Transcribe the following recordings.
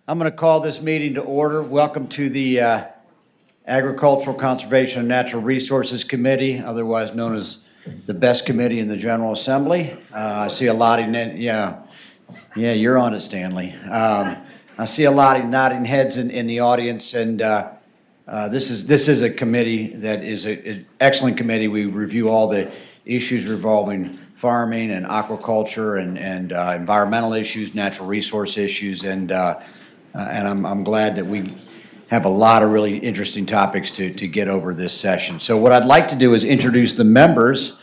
I'm going to call this meeting to order. Welcome to the Agricultural Conservation and Natural Resources Committee, otherwise known as the best committee in the General Assembly. I see a lot of, yeah, you're on it, Stanley. I see a lot of nodding heads in the audience, and this is a committee that is an excellent committee. We review all the issues revolving farming and aquaculture and environmental issues, natural resource issues, and I'm glad that we have a lot of really interesting topics to get over this session. So what I'd like to do is introduce the members,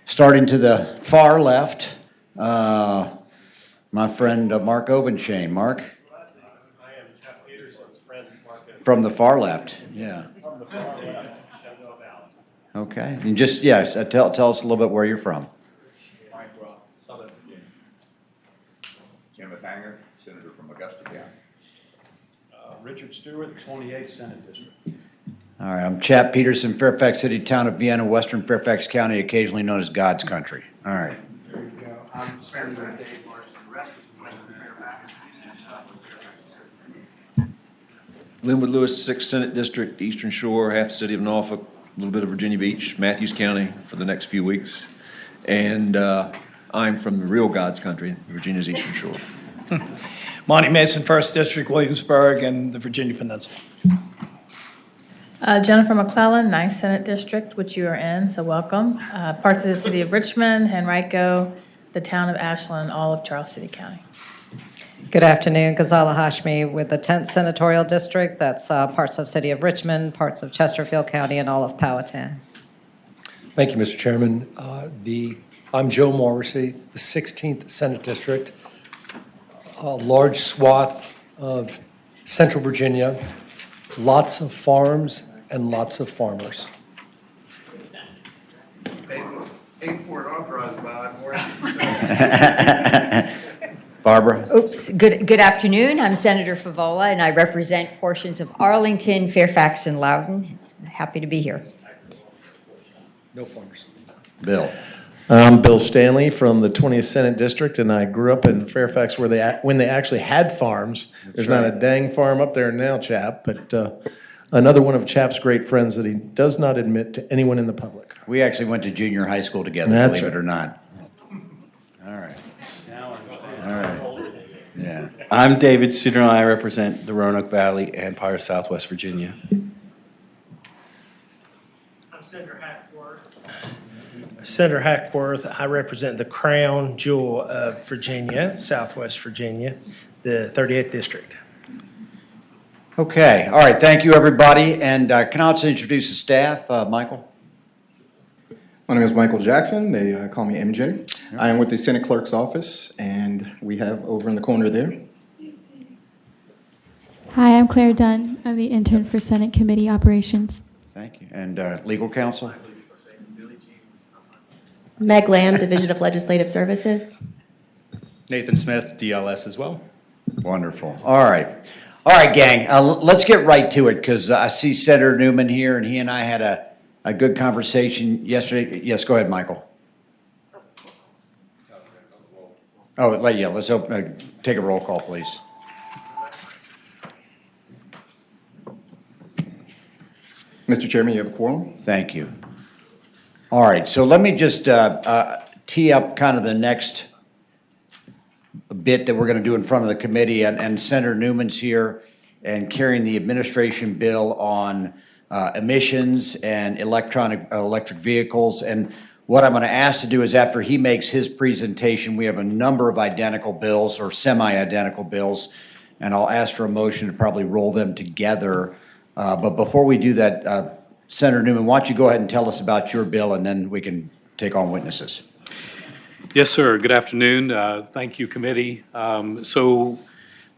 starting to the far left, my friend Mark Obenshain. Mark? I am Jeff Peterson's friend, Mark. From the far left, yeah. From the far left, Shenandoah Valley. Okay, and just, yes, tell us a little bit where you're from. Mike Roth, Southern Virginia. Jim Hanger, Senator from Augusta County. Richard Stewart, 28th Senate District. All right, I'm Chap Peterson, Fairfax City, Town of Vienna, Western Fairfax County, occasionally known as God's Country. All right. There you go. I'm Senator Dave Larson, rest of Western Fairfax. Linwood Lewis, 6th Senate District, Eastern Shore, half the city of Norfolk, a little bit of Virginia Beach, Matthews County for the next few weeks. And I'm from the real God's country, Virginia's Eastern Shore. Monty Mason, 1st District, Williamsburg, and the Virginia Peninsula. Jennifer McClellan, 9th Senate District, which you are in, so welcome. Parts of the city of Richmond, Henrico, the town of Ashland, all of Charles City County. Good afternoon, Ghazala Hashmi with the 10th Senatorial District. That's parts of city of Richmond, parts of Chesterfield County, and all of Powhatan. Thank you, Mr. Chairman. I'm Joe Morrissey, the 16th Senate District, a large swath of Central Virginia, lots of farms and lots of farmers. Paid for and authorized by Barbara? Oops. Good afternoon. I'm Senator Favola, and I represent portions of Arlington, Fairfax, and Loudoun. Happy to be here. No farmers. Bill? I'm Bill Stanley from the 20th Senate District, and I grew up in Fairfax when they actually had farms. There's not a dang farm up there now, Chap, but another one of Chap's great friends that he does not admit to anyone in the public. We actually went to junior high school together, That's believe right. it or not. All right. All right. Yeah. I'm David Cedar, and I represent the Roanoke Valley, Empire, Southwest Virginia. I'm Senator Hackworth. Senator Hackworth, I represent the crown jewel of Virginia, Southwest Virginia, the 38th District. Okay, all right, thank you, everybody. And can I also introduce the staff? Michael? My name is Michael Jackson. They call me MJ. I am with the Senate Clerk's Office, and we have over in the corner there. Hi, I'm Claire Dunn. I'm the intern for Senate Committee Operations. Thank you. And legal counsel? Meg Lamb, Division of Legislative Services. Nathan Smith, DLS as well. Wonderful. All right. All right, gang, let's get right to it because I see Senator Newman here, and he and I had a good conversation yesterday. Yes, go ahead, Michael. Oh, yeah, let's take a roll call, please. Mr. Chairman, you have a quorum. Thank you. All right, so let me just tee up kind of the next bit that we're going to do in front of the committee, and Senator Newman's here and carrying the administration bill on emissions and electric vehicles. And what I'm going to ask to do is after he makes his presentation, we have a number of identical bills or semi-identical bills, and I'll ask for a motion to probably roll them together. But before we do that, Senator Newman, why don't you go ahead and tell us about your bill, and then we can take on witnesses. Yes, sir. Good afternoon. Thank you, committee. So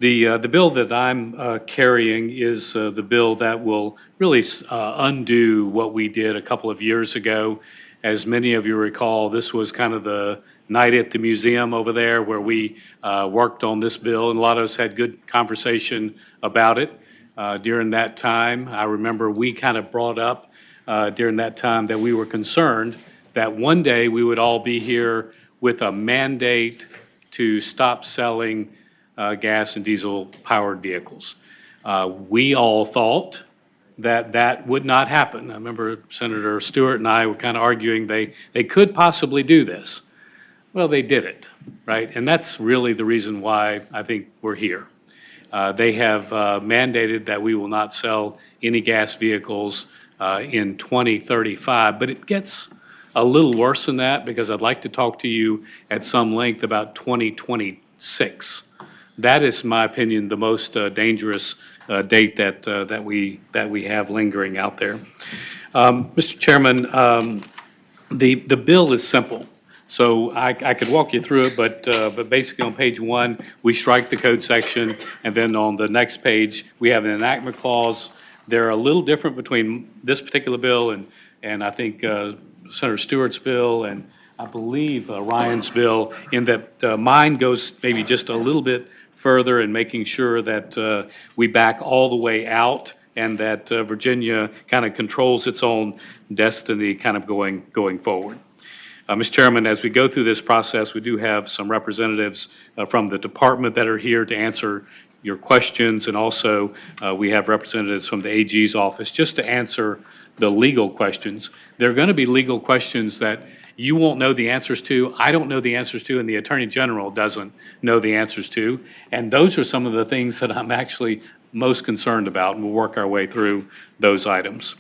the bill that I'm carrying is the bill that will really undo what we did a couple of years ago. As many of you recall, this was kind of the night at the museum over there where we worked on this bill, and a lot of us had good conversation about it. During that time, I remember we kind of brought up during that time that we were concerned that one day we would all be here with a mandate to stop selling gas and diesel-powered vehicles. We all thought that that would not happen. I remember Senator Stewart and I were kind of arguing they could possibly do this. Well, they did it, right? And that's really the reason why I think we're here. They have mandated that we will not sell any gas vehicles in 2035, but it gets a little worse than that because I'd like to talk to you at some length about 2026. That is, in my opinion, the most dangerous date that we have lingering out there. Mr. Chairman, the bill is simple. So I could walk you through it, but basically on page 1, we strike the code section, and then on the next page, we have an enactment clause. They're a little different between this particular bill and I think Senator Stewart's bill and I believe Ryan's bill, in that mine goes maybe just a little bit further in making sure that we back all the way out and that Virginia kind of controls its own destiny kind of going forward. Mr. Chairman, as we go through this process, we do have some representatives from the department that are here to answer your questions, and also we have representatives from the AG's office just to answer the legal questions. There are going to be legal questions that you won't know the answers to, I don't know the answers to, and the Attorney General doesn't know the answers to, and those are some of the things that I'm actually most concerned about, and we'll work our way through those items.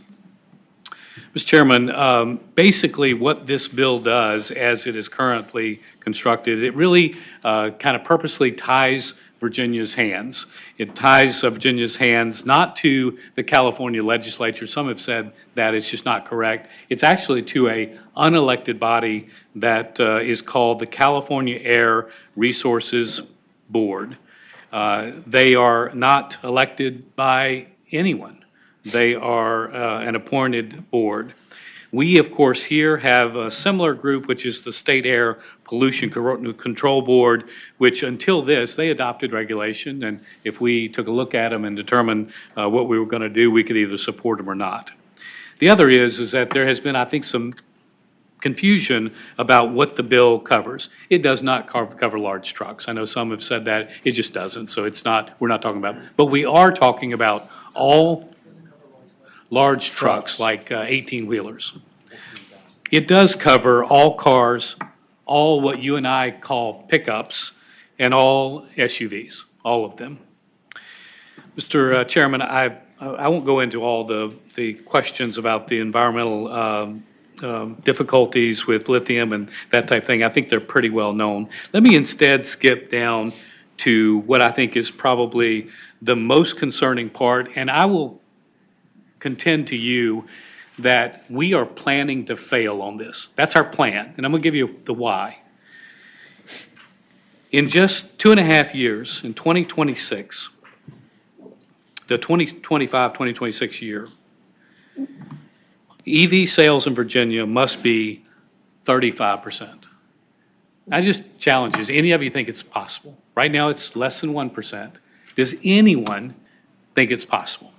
Mr. Chairman, basically what this bill does as it is currently constructed, it really kind of purposely ties Virginia's hands. It ties Virginia's hands not to the California legislature. Some have said that it's just not correct. It's actually to a unelected body that is called the California Air Resources Board. They are not elected by anyone. They are an appointed board. We, of course, here have a similar group, which is the State Air Pollution Control Board, which until this, they adopted regulation, and if we took a look at them and determined what we were going to do, we could either support them or not. The other is that there has been, I think, some confusion about what the bill covers. It does not cover large trucks. I know some have said that. It just doesn't, so it's not, we're not talking about, but we are talking about all large trucks like 18-wheelers. It does cover all cars, all what you and I call pickups, and all SUVs, all of them. Mr. Chairman, I won't go into all the questions about the environmental difficulties with lithium and that type of thing. I think they're pretty well known. Let me instead skip down to what I think is probably the most concerning part, and I will contend to you that we are planning to fail on this. That's our plan, and I'm going to give you the why. In just 2.5 years, in 2026, the 2025-2026 year, EV sales in Virginia must be 35%. I just challenge you. Does any of you think it's possible? Right now, it's less than 1%. Does anyone think it's possible?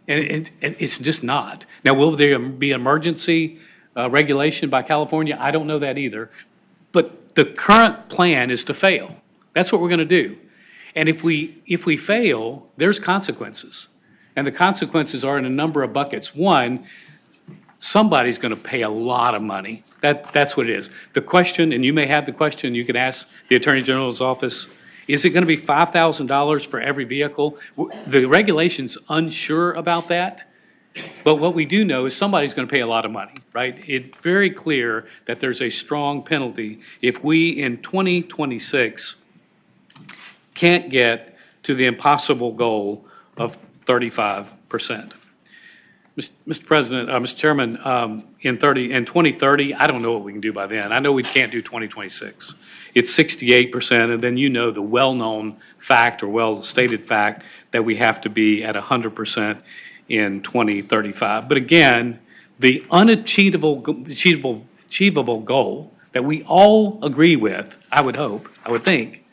And it's just not. Now, will there be emergency regulation by California? I don't know that either. But the current plan is to fail. That's what we're going to do. And if we fail, there's consequences. And the consequences are in a number of buckets. One, somebody's going to pay a lot of money. That's what it is. The question, and you may have the question, you can ask the Attorney General's office, is it going to be $5,000 for every vehicle? The regulation's unsure about that, but what we do know is somebody's going to pay a lot of money, right? It's very clear that there's a strong penalty if we, in 2026, can't get to the impossible goal of 35%. Mr. President, Mr. Chairman, in 2030, I don't know what we can do by then. I know we can't do 2026. It's 68%, and then you know the well-known fact or well-stated fact that we have to be at 100% in 2035. But again, the unachievable goal that we all agree with, I would hope, I would think,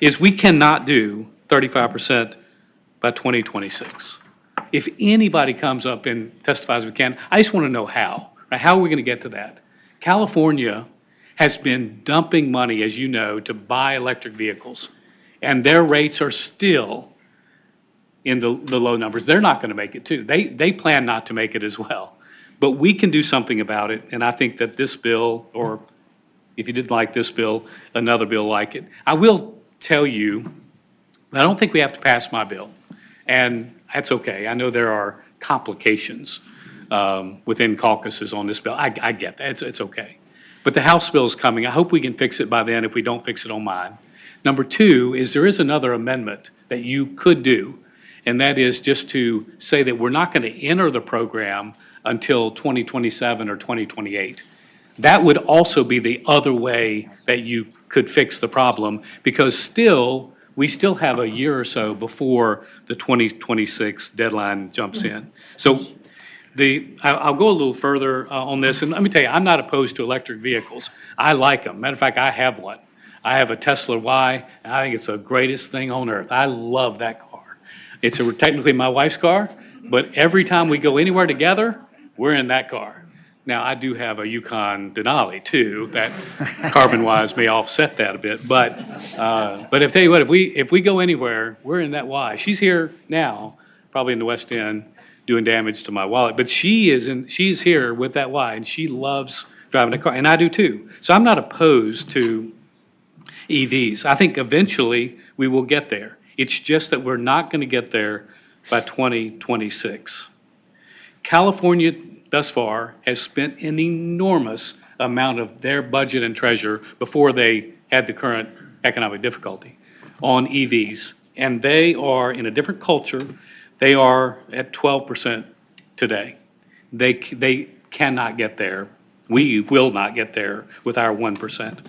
is we cannot do 35% by 2026. If anybody comes up and testifies we can, I just want to know how. Right? How are we going to get to that? California has been dumping money, as you know, to buy electric vehicles. And their rates are still in the low numbers. They're not going to make it too. They plan not to make it as well. But we can do something about it, and I think that this bill, or if you didn't like this bill, another bill like it. I will tell you, I don't think we have to pass my bill, and that's okay. I know there are complications within caucuses on this bill. I get that. It's okay. But the House bill is coming. I hope we can fix it by then if we don't fix it on mine. Number two is there is another amendment that you could do, and that is just to say that we're not going to enter the program until 2027 or 2028. That would also be the other way that you could fix the problem, because we still have a year or so before the 2026 deadline jumps in. So I'll go a little further on this, and let me tell you, I'm not opposed to electric vehicles. I like them. Matter of fact, I have one. I have a Tesla Y, and I think it's the greatest thing on earth. I love that car. It's technically my wife's car, but every time we go anywhere together, we're in that car. Now, I do have a Yukon Denali too, that carbon-wise may offset that a bit, but if tell you what, if we go anywhere, we're in that Y. She's here now, probably in the West End, doing damage to my wallet, but she's here with that Y, and she loves driving a car, and I do too. So I'm not opposed to EVs. I think eventually we will get there. It's just that we're not going to get there by 2026. California thus far has spent an enormous amount of their budget and treasure before they had the current economic difficulty on EVs. And they are in a different culture. They are at 12% today. They cannot get there. We will not get there with our 1%.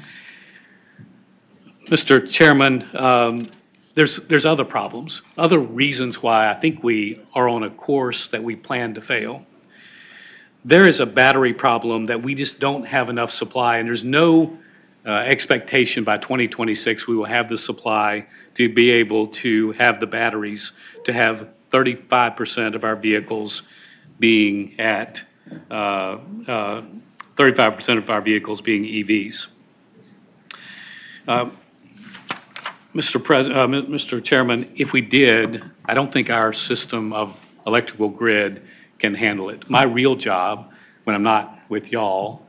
Mr. Chairman, there's other problems, other reasons why I think we are on a course that we plan to fail. There is a battery problem that we just don't have enough supply, and there's no expectation by 2026 we will have the supply to be able to have the batteries to have 35% of our vehicles being at 35% of our vehicles being EVs. Mr. Chairman, if we did, I don't think our system of electrical grid can handle it. My real job, when I'm not with y'all,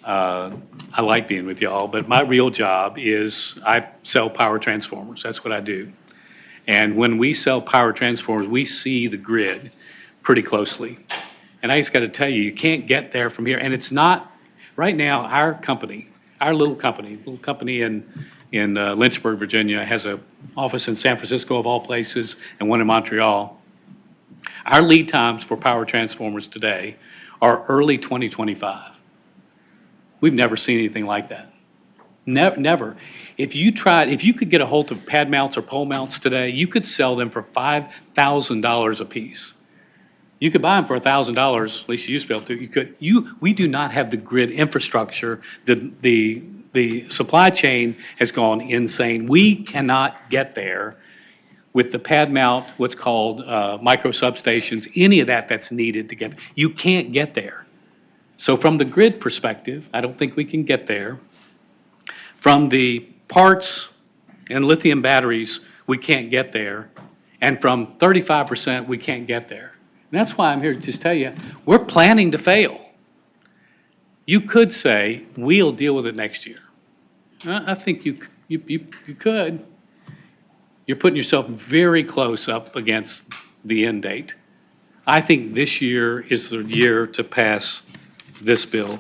I like being with y'all, but my real job is I sell power transformers. That's what I do. And when we sell power transformers, we see the grid pretty closely. And I just got to tell you, you can't get there from here. And it's not, right now, our little company in Lynchburg, Virginia, has an office in San Francisco of all places and one in Montreal. Our lead times for power transformers today are early 2025. We've never seen anything like that. Never. If you could get a hold of pad mounts or pole mounts today, you could sell them for $5,000 a piece. You could buy them for $1,000, at least you used to be able to. We do not have the grid infrastructure. The supply chain has gone insane. We cannot get there with the pad mount, what's called micro substations, any of that's needed to get. You can't get there. So from the grid perspective, I don't think we can get there. From the parts and lithium batteries, we can't get there. And from 35%, we can't get there. And that's why I'm here to just tell you, we're planning to fail. You could say, we'll deal with it next year. I think you could. You're putting yourself very close up against the end date. I think this year is the year to pass this bill.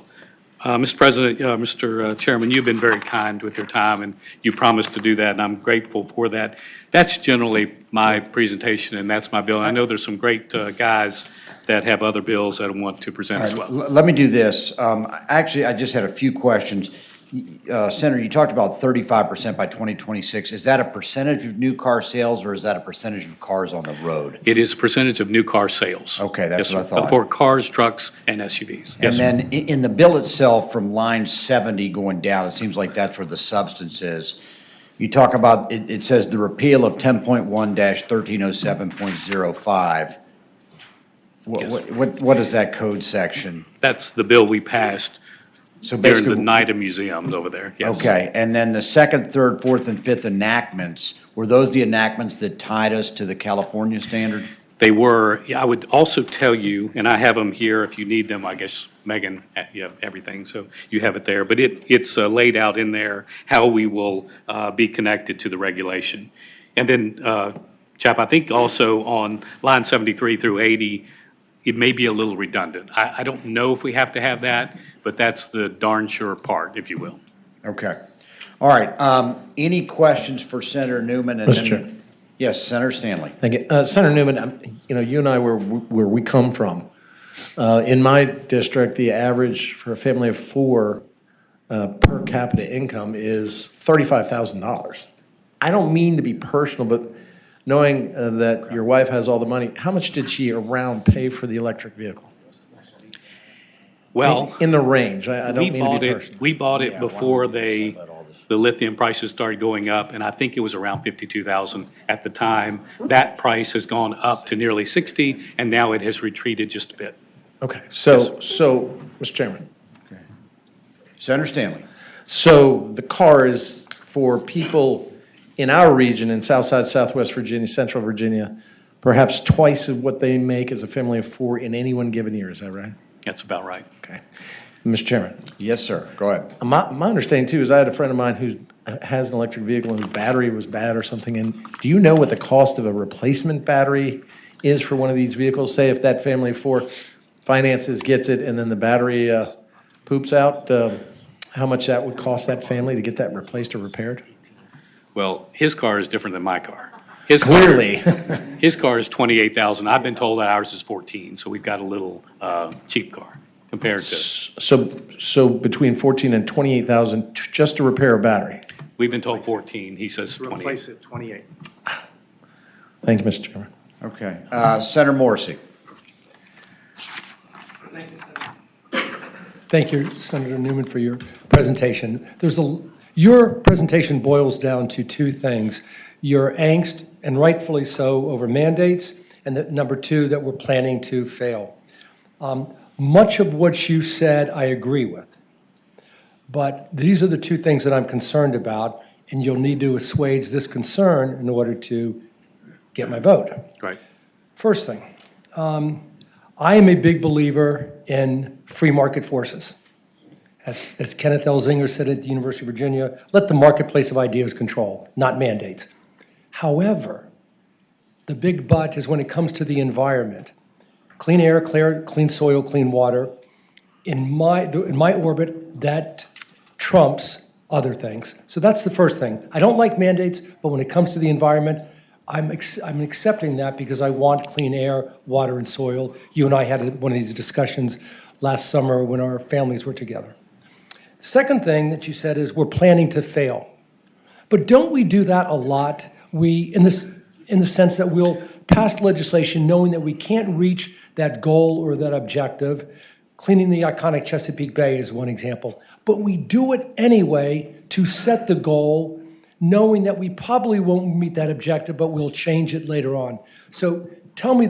Mr. President, Mr. Chairman, you've been very kind with your time, and you promised to do that, and I'm grateful for that. That's generally my presentation, and that's my bill. And I know there's some great guys that have other bills that I want to present as well. Let me do this. Actually, I just had a few questions. Senator, you talked about 35% by 2026. Is that a percentage of new car sales, or is that a percentage of cars on the road? It is a percentage of new car sales. Okay, that's yes, what I thought. For cars, trucks, and SUVs. And then in the bill itself, from line 70 going down, it seems like that's where the substance is. You talk about, it says the repeal of 10.1-1307.05. What is that code section? That's the bill we passed So during the basically- night of museums over there, yes. Okay, and then the second, third, fourth, and fifth enactments, were those the enactments that tied us to the California standard? They were. Yeah, I would also tell you, and I have them here if you need them, I guess, Megan, you have everything, so you have it there. But it's laid out in there how we will be connected to the regulation. And then, Chap, I think also on line 73 through 80, it may be a little redundant. I don't know if we have to have that, but that's the darn sure part, if you will. Okay. All right, any questions for Senator Newman? And Mr. then- Chair. Yes, Senator Stanley. Thank you. Senator Newman, you and I were where we come from. In my district, the average for a family of four per capita income is $35,000. I don't mean to be personal, but knowing that your wife has all the money, how much did she around pay for the electric vehicle? Well, In the range, I don't mean to be personal. we bought it before the lithium prices started going up, and I think it was around 52,000 at the time. That price has gone up to nearly 60, and now it has retreated just a bit. Okay, so, Mr. Chairman. Senator Stanley. So the car is for people in our region, in Southside, Southwest Virginia, Central Virginia, perhaps twice of what they make as a family of four in any one given year, is that right? That's about right. Okay. Mr. Chairman. Yes, sir. Go ahead. My understanding too is I had a friend of mine who has an electric vehicle and whose battery was bad or something. And do you know what the cost of a replacement battery is for one of these vehicles? Say if that family of four finances, gets it, and then the battery poops out, how much that would cost that family to get that replaced or repaired? Well, his car is different than my car. Clearly. His car is 28,000. I've been told that ours is 14, so we've got a little cheap car compared to. So between 14 and 28,000 just to repair a battery? We've been told 14. He says 28. Replace it, 28. Thank you, Mr. Chairman. Okay. Senator Morrissey. Thank you, Senator Newman, for your presentation. Your presentation boils down to two things: your angst, and rightfully so, over mandates, and that number two, that we're planning to fail. Much of what you said I agree with, but these are the two things that I'm concerned about, and you'll need to assuage this concern in order to get my vote. Right. First thing, I am a big believer in free market forces. As Kenneth L. Zinger said at the University of Virginia, let the marketplace of ideas control, not mandates. However, the big but is when it comes to the environment. Clean air, clean soil, clean water. In my orbit, that trumps other things. So that's the first thing. I don't like mandates, but when it comes to the environment, I'm accepting that because I want clean air, water, and soil. You and I had one of these discussions last summer when our families were together. Second thing that you said is we're planning to fail. But don't we do that a lot? In the sense that we'll pass legislation knowing that we can't reach that goal or that objective. Cleaning the iconic Chesapeake Bay is one example. But we do it anyway to set the goal, knowing that we probably won't meet that objective, but we'll change it later on. So tell me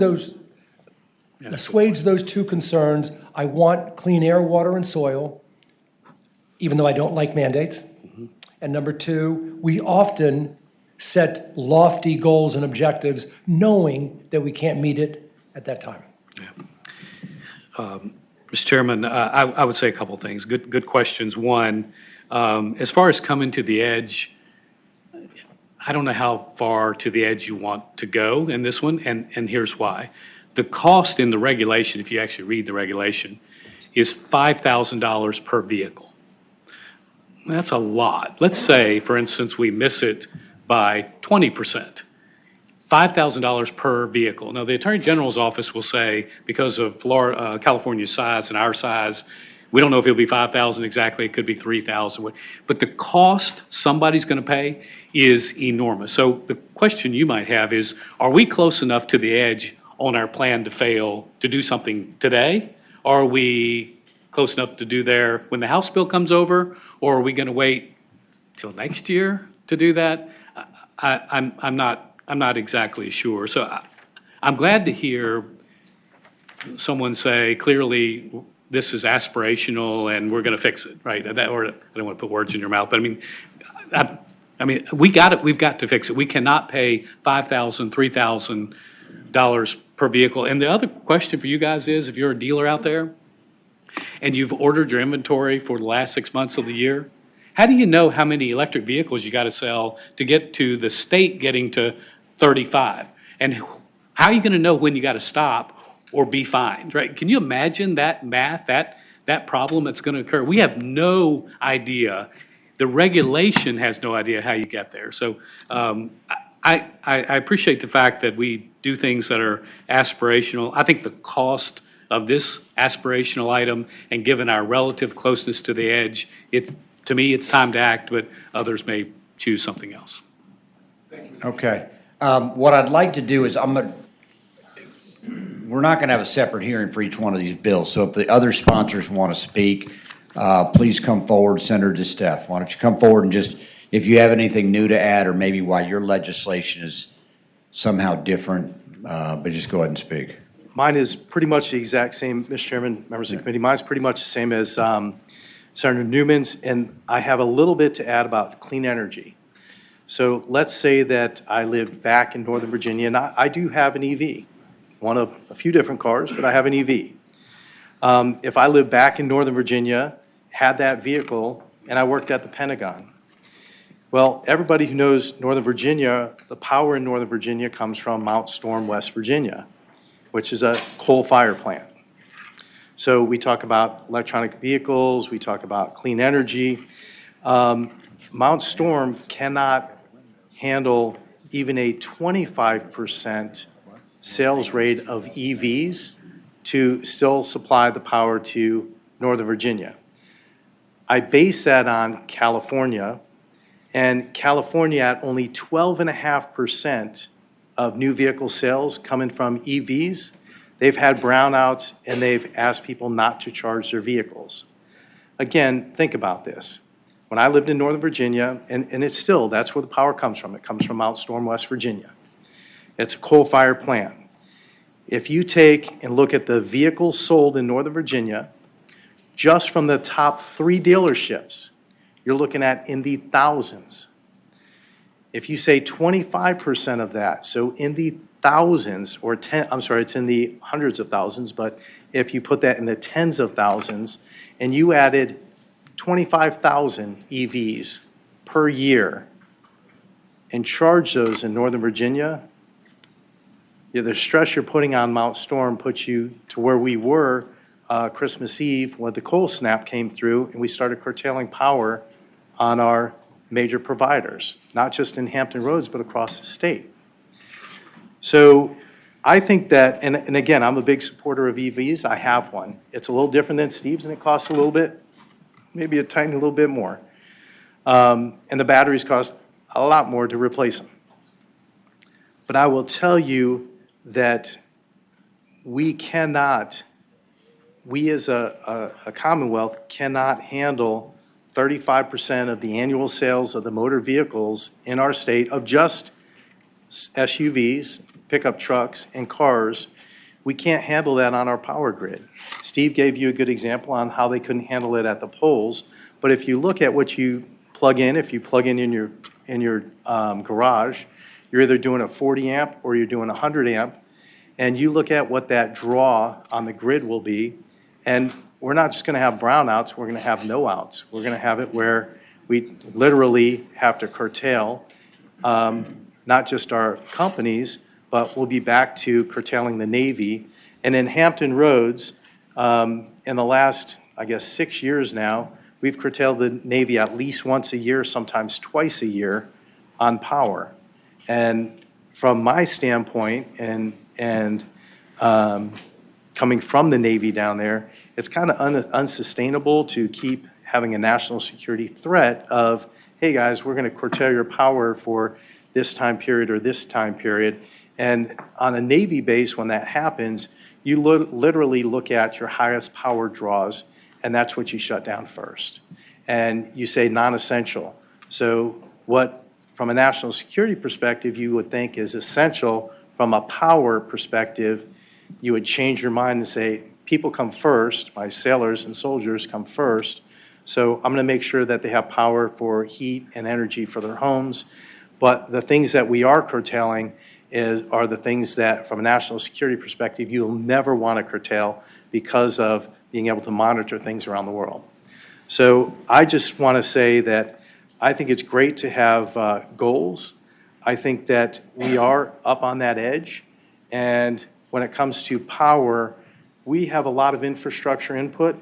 assuage those two concerns. I want clean air, water, and soil, even though I don't like mandates. Mm-hmm. And number two, we often set lofty goals and objectives knowing that we can't meet it at that time. Yeah. Mr. Chairman, I would say a couple things. Good questions. One, as far as coming to the edge, I don't know how far to the edge you want to go in this one, and here's why. The cost in the regulation, if you actually read the regulation, is $5,000 per vehicle. That's a lot. Let's say, for instance, we miss it by 20%. $5,000 per vehicle. Now, the Attorney General's office will say, because of California's size and our size, we don't know if it'll be 5,000 exactly, it could be 3,000. But the cost somebody's going to pay is enormous. So the question you might have is, are we close enough to the edge on our plan to fail to do something today? Are we close enough to do there when the House bill comes over? Or are we going to wait till next year to do that? I'm not exactly sure. So I'm glad to hear someone say clearly this is aspirational and we're going to fix it, right? Or I don't want to put words in your mouth, but I mean, we've got to fix it. We cannot pay $5,000, $3,000 per vehicle. And the other question for you guys is, if you're a dealer out there and you've ordered your inventory for the last 6 months of the year, how do you know how many electric vehicles you got to sell to get to the state getting to 35? And how are you going to know when you got to stop or be fined, right? Can you imagine that math, that problem that's going to occur? We have no idea. The regulation has no idea how you get there. So I appreciate the fact that we do things that are aspirational. I think the cost of this aspirational item, and given our relative closeness to the edge, to me, it's time to act, but others may choose something else. Okay. What I'd like to do is we're not going to have a separate hearing for each one of these bills. So if the other sponsors want to speak, please come forward. Senator DeSteph, why don't you come forward and just, if you have anything new to add or maybe why your legislation is somehow different, but just go ahead and speak. Mine is pretty much the exact same, Mr. Chairman, members of the committee. Mine's pretty much the same as Senator Newman's, and I have a little bit to add about clean energy. So let's say that I lived back in Northern Virginia, and I do have an EV, one of a few different cars, but I have an EV. If I lived back in Northern Virginia, had that vehicle, and I worked at the Pentagon, well, everybody who knows Northern Virginia, the power in Northern Virginia comes from Mount Storm, West Virginia, which is a coal fire plant. So we talk about electronic vehicles, we talk about clean energy. Mount Storm cannot handle even a 25% sales rate of EVs to still supply the power to Northern Virginia. I base that on California, and California at only 12.5% of new vehicle sales coming from EVs. They've had brownouts and they've asked people not to charge their vehicles. Again, think about this. When I lived in Northern Virginia, and it's still, that's where the power comes from. It comes from Mount Storm, West Virginia. It's a coal-fired plant. If you take and look at the vehicles sold in Northern Virginia, just from the top 3 dealerships, you're looking at in the thousands. If you say 25% of that, so in the thousands, or it's in the hundreds of thousands, but if you put that in the tens of thousands, and you added 25,000 EVs per year and charge those in Northern Virginia, the stress you're putting on Mount Storm puts you to where we were Christmas Eve when the cold snap came through and we started curtailing power on our major providers, not just in Hampton Roads, but across the state. So I think that, and again, I'm a big supporter of EVs. I have one. It's a little different than Steve's and it costs a little bit, maybe a tiny little bit more. And the batteries cost a lot more to replace them. But I will tell you that we as a Commonwealth cannot handle 35% of the annual sales of the motor vehicles in our state of just SUVs, pickup trucks, and cars. We can't handle that on our power grid. Steve gave you a good example on how they couldn't handle it at the polls, but if you look at what you plug in, if you plug in your garage, you're either doing a 40 amp or you're doing a 100 amp, and you look at what that draw on the grid will be, and we're not just going to have brownouts, we're going to have no outs. We're going to have it where we literally have to curtail not just our companies, but we'll be back to curtailing the Navy. And in Hampton Roads, in the last, 6 years now, we've curtailed the Navy at least once a year, sometimes twice a year on power. And from my standpoint, and coming from the Navy down there, it's kind of unsustainable to keep having a national security threat of, hey guys, we're going to curtail your power for this time period or this time period. And on a Navy base, when that happens, you literally look at your highest power draws, and that's what you shut down first. And you say non-essential. So what, from a national security perspective, you would think is essential, from a power perspective, you would change your mind and say, people come first, my sailors and soldiers come first. So I'm going to make sure that they have power for heat and energy for their homes. But the things that we are curtailing are the things that, from a national security perspective, you'll never want to curtail because of being able to monitor things around the world. So I just want to say that I think it's great to have goals. I think that we are up on that edge. And when it comes to power, we have a lot of infrastructure input,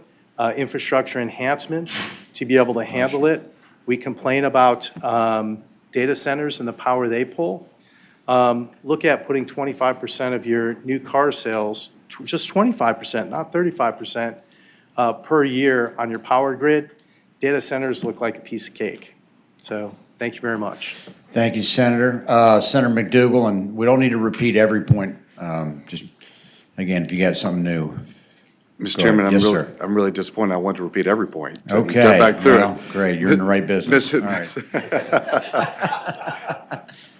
infrastructure enhancements to be able to handle it. We complain about data centers and the power they pull. Look at putting 25% of your new car sales, just 25%, not 35%, per year on your power grid. Data centers look like a piece of cake. So thank you very much. Thank you, Senator. Senator McDougal, and we don't need to repeat every point. Just, again, if you got something new. Mr. Chairman, Yes, I'm really disappointed. I want to repeat every point. Okay. Go back through Well, it. great. You're in the right business. All right.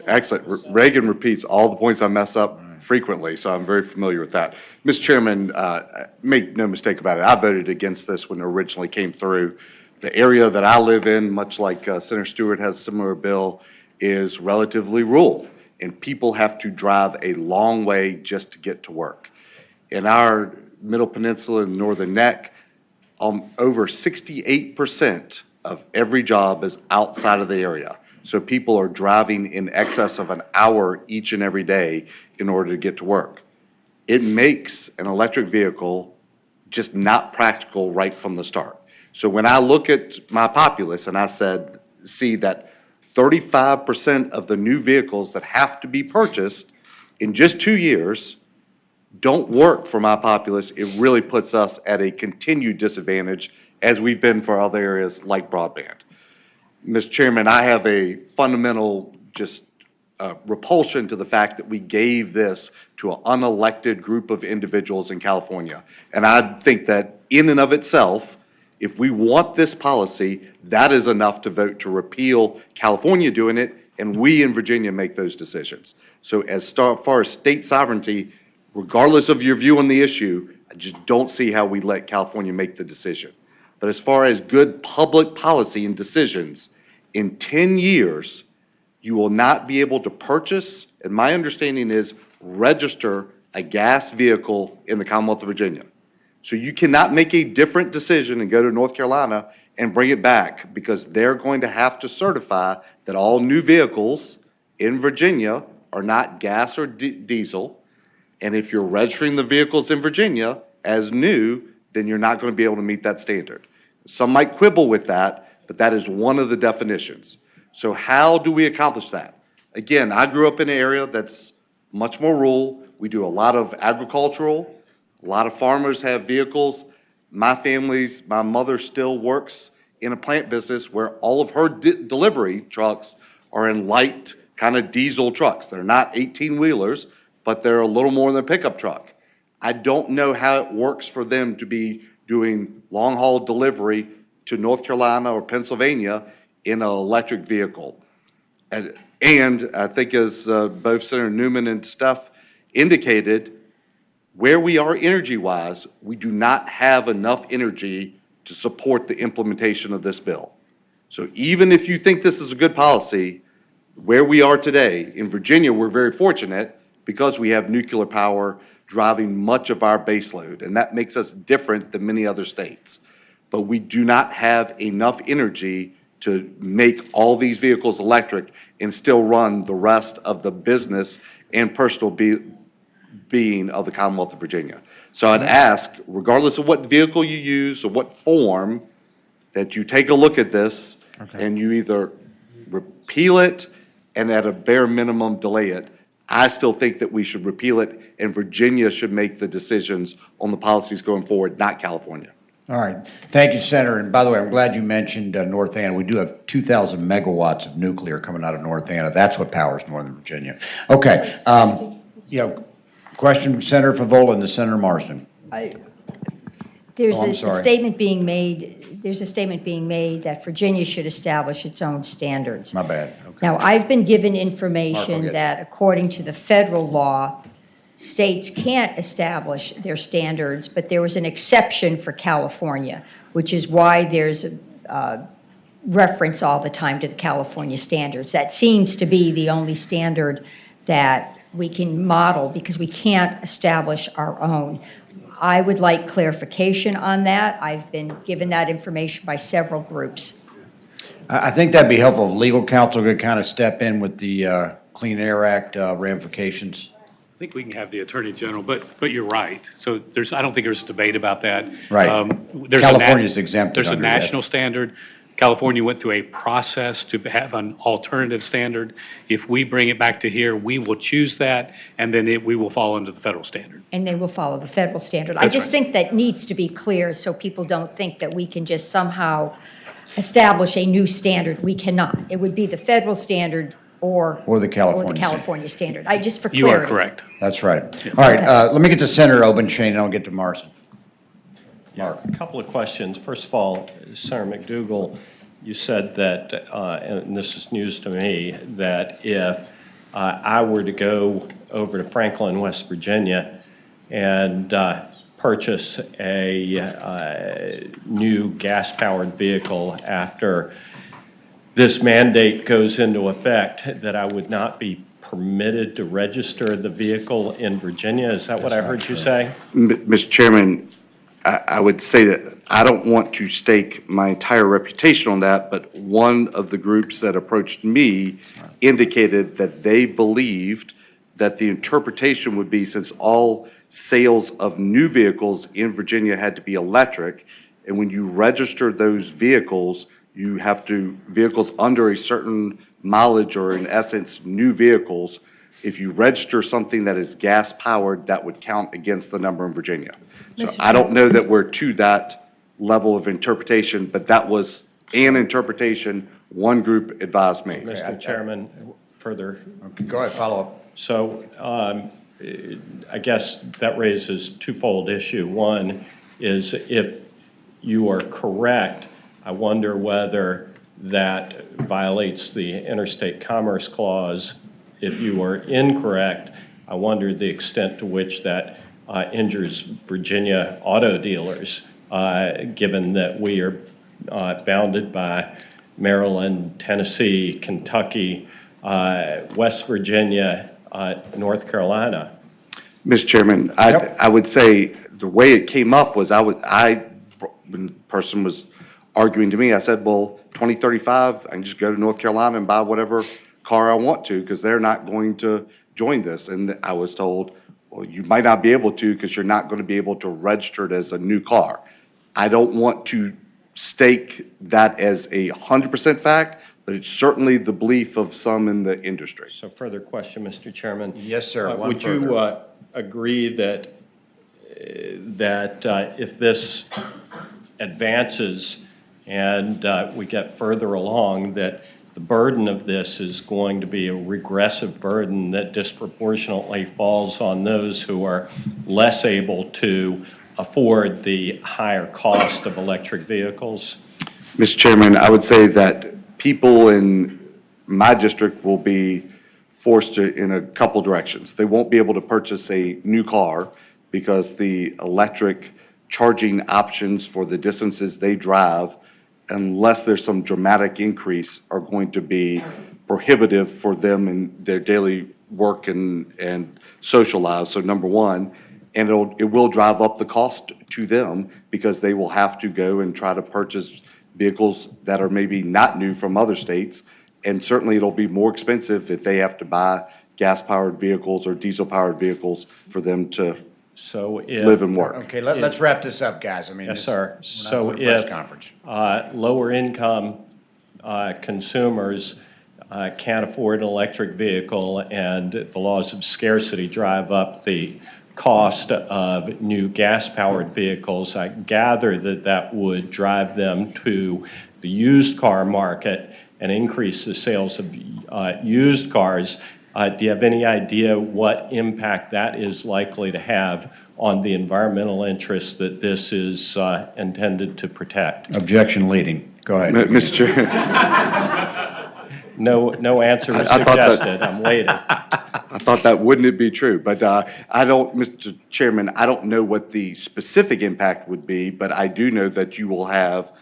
Excellent. Reagan repeats all the points I mess up frequently, so I'm very familiar with that. Mr. Chairman, make no mistake about it, I voted against this when it originally came through. The area that I live in, much like Senator Stewart has a similar bill, is relatively rural, and people have to drive a long way just to get to work. In our Middle Peninsula and Northern Neck, over 68% of every job is outside of the area. So people are driving in excess of an hour each and every day in order to get to work. It makes an electric vehicle just not practical right from the start. So when I look at my populace and I see that 35% of the new vehicles that have to be purchased in just 2 years don't work for my populace, it really puts us at a continued disadvantage as we've been for other areas like broadband. Mr. Chairman, I have a fundamental repulsion to the fact that we gave this to an unelected group of individuals in California. And I think that in and of itself, if we want this policy, that is enough to vote to repeal California doing it, and we in Virginia make those decisions. So as far as state sovereignty, regardless of your view on the issue, I just don't see how we let California make the decision. But as far as good public policy and decisions, in 10 years, you will not be able to purchase, and my understanding is register a gas vehicle in the Commonwealth of Virginia. So you cannot make a different decision and go to North Carolina and bring it back because they're going to have to certify that all new vehicles in Virginia are not gas or diesel. And if you're registering the vehicles in Virginia as new, then you're not going to be able to meet that standard. Some might quibble with that, but that is one of the definitions. So how do we accomplish that? Again, I grew up in an area that's much more rural. We do a lot of agricultural. A lot of farmers have vehicles. My mother still works in a plant business where all of her delivery trucks are in light kind of diesel trucks. They're not 18-wheelers, but they're a little more than a pickup truck. I don't know how it works for them to be doing long-haul delivery to North Carolina or Pennsylvania in an electric vehicle. And I think as both Senator Newman and Steph indicated, where we are energy-wise, we do not have enough energy to support the implementation of this bill. So even if you think this is a good policy, where we are today, in Virginia, we're very fortunate because we have nuclear power driving much of our baseload, and that makes us different than many other states. But we do not have enough energy to make all these vehicles electric and still run the rest of the business and personal being of the Commonwealth of Virginia. So I'd ask, regardless of what vehicle you use or what form, that you take a look at this and you either repeal it and at a bare minimum delay it. I still think that we should repeal it and Virginia should make the decisions on the policies going forward, not California. All right. Thank you, Senator. And by the way, I'm glad you mentioned North Anna. We do have 2,000 megawatts of nuclear coming out of North Anna. That's what powers Northern Virginia. Okay. Question from Senator Favola and the Senator Marsden. There's I'm a sorry. statement being made. There's a statement being made that Virginia should establish its own standards. My bad. Okay. Now, I've been given Mark, I'll information get that according to the federal law, states can't establish their standards, but there was an exception for California, which is why there's a reference all the time to the California standards. That seems to be the only standard that we can model because we can't establish our own. I would like clarification on that. I've been given that information by several groups. I think that'd be helpful if legal counsel could kind of step in with the Clean Air Act ramifications. I think we can have the Attorney General, but you're right. So I don't think there's a debate about that. Right. California's exempted There's a under that. national standard. California went through a process to have an alternative standard. If we bring it back to here, we will choose that, and then we will fall under the federal standard. And they will follow the federal standard. I That's just right. think that needs to be clear so people don't think that we can just somehow establish a new standard. We cannot. It would be the federal standard or Or the California California standard. I just for You clarity. are correct. That's right. All right, let me get to Senator Obenshain, and I'll get to Marson. Mark. A couple of questions. First of all, Senator McDougall, you said that, and this is news to me, that if I were to go over to Franklin, West Virginia, and purchase a new gas-powered vehicle after this mandate goes into effect, that I would not be permitted to register the vehicle in Virginia? Is that what I heard you say? Mr. Chairman, I would say that I don't want to stake my entire reputation on that, but one of the groups that approached me indicated that they believed that the interpretation would be, since all sales of new vehicles in Virginia had to be electric, and when you register those vehicles, you have to, vehicles under a certain mileage, or in essence, new vehicles, if you register something that is gas-powered, that would count against the number in Virginia. So I don't know that we're to that level of interpretation, but that was an interpretation one group advised me. Mr. Chairman, further. Okay, go ahead, follow up. So I guess that raises twofold issue. One is, if you are correct, I wonder whether that violates the Interstate Commerce Clause. If you are incorrect, I wonder the extent to which that injures Virginia auto dealers, given that we are bounded by Maryland, Tennessee, Kentucky, West Virginia, North Carolina. Mr. Chairman, I would say the way it came up was when the person was arguing to me, I said, well, 2035, I can just go to North Carolina and buy whatever car I want to, because they're not going to join this. And I was told, well, you might not be able to because you're not going to be able to register it as a new car. I don't want to stake that as 100% fact, but it's certainly the belief of some in the industry. So further question, Mr. Chairman. Yes, sir. Would you agree that if this advances and we get further along, that the burden of this is going to be a regressive burden that disproportionately falls on those who are less able to afford the higher cost of electric vehicles? Mr. Chairman, I would say that people in my district will be forced to, in a couple directions. They won't be able to purchase a new car because the electric charging options for the distances they drive, unless there's some dramatic increase, are going to be prohibitive for them in their daily work and social lives. So number one, and it will drive up the cost to them because they will have to go and try to purchase vehicles that are maybe not new from other states. And certainly it'll be more expensive if they have to buy gas-powered vehicles or diesel-powered vehicles for them to live and work. Okay, let's wrap this up, guys. I mean, Yes, sir. we're not So going to press if conference. lower income consumers can't afford an electric vehicle and the laws of scarcity drive up the cost of new gas-powered vehicles, I gather that that would drive them to the used car market and increase the sales of used cars. Do you have any idea what impact that is likely to have on the environmental interests that this is intended to protect? Objection leading. Go ahead. Mr. Chair. No answer was I thought that- suggested. I'm waiting. I thought that wouldn't it be true, but I don't, Mr. Chairman, I don't know what the specific impact would be, but I do know that you will have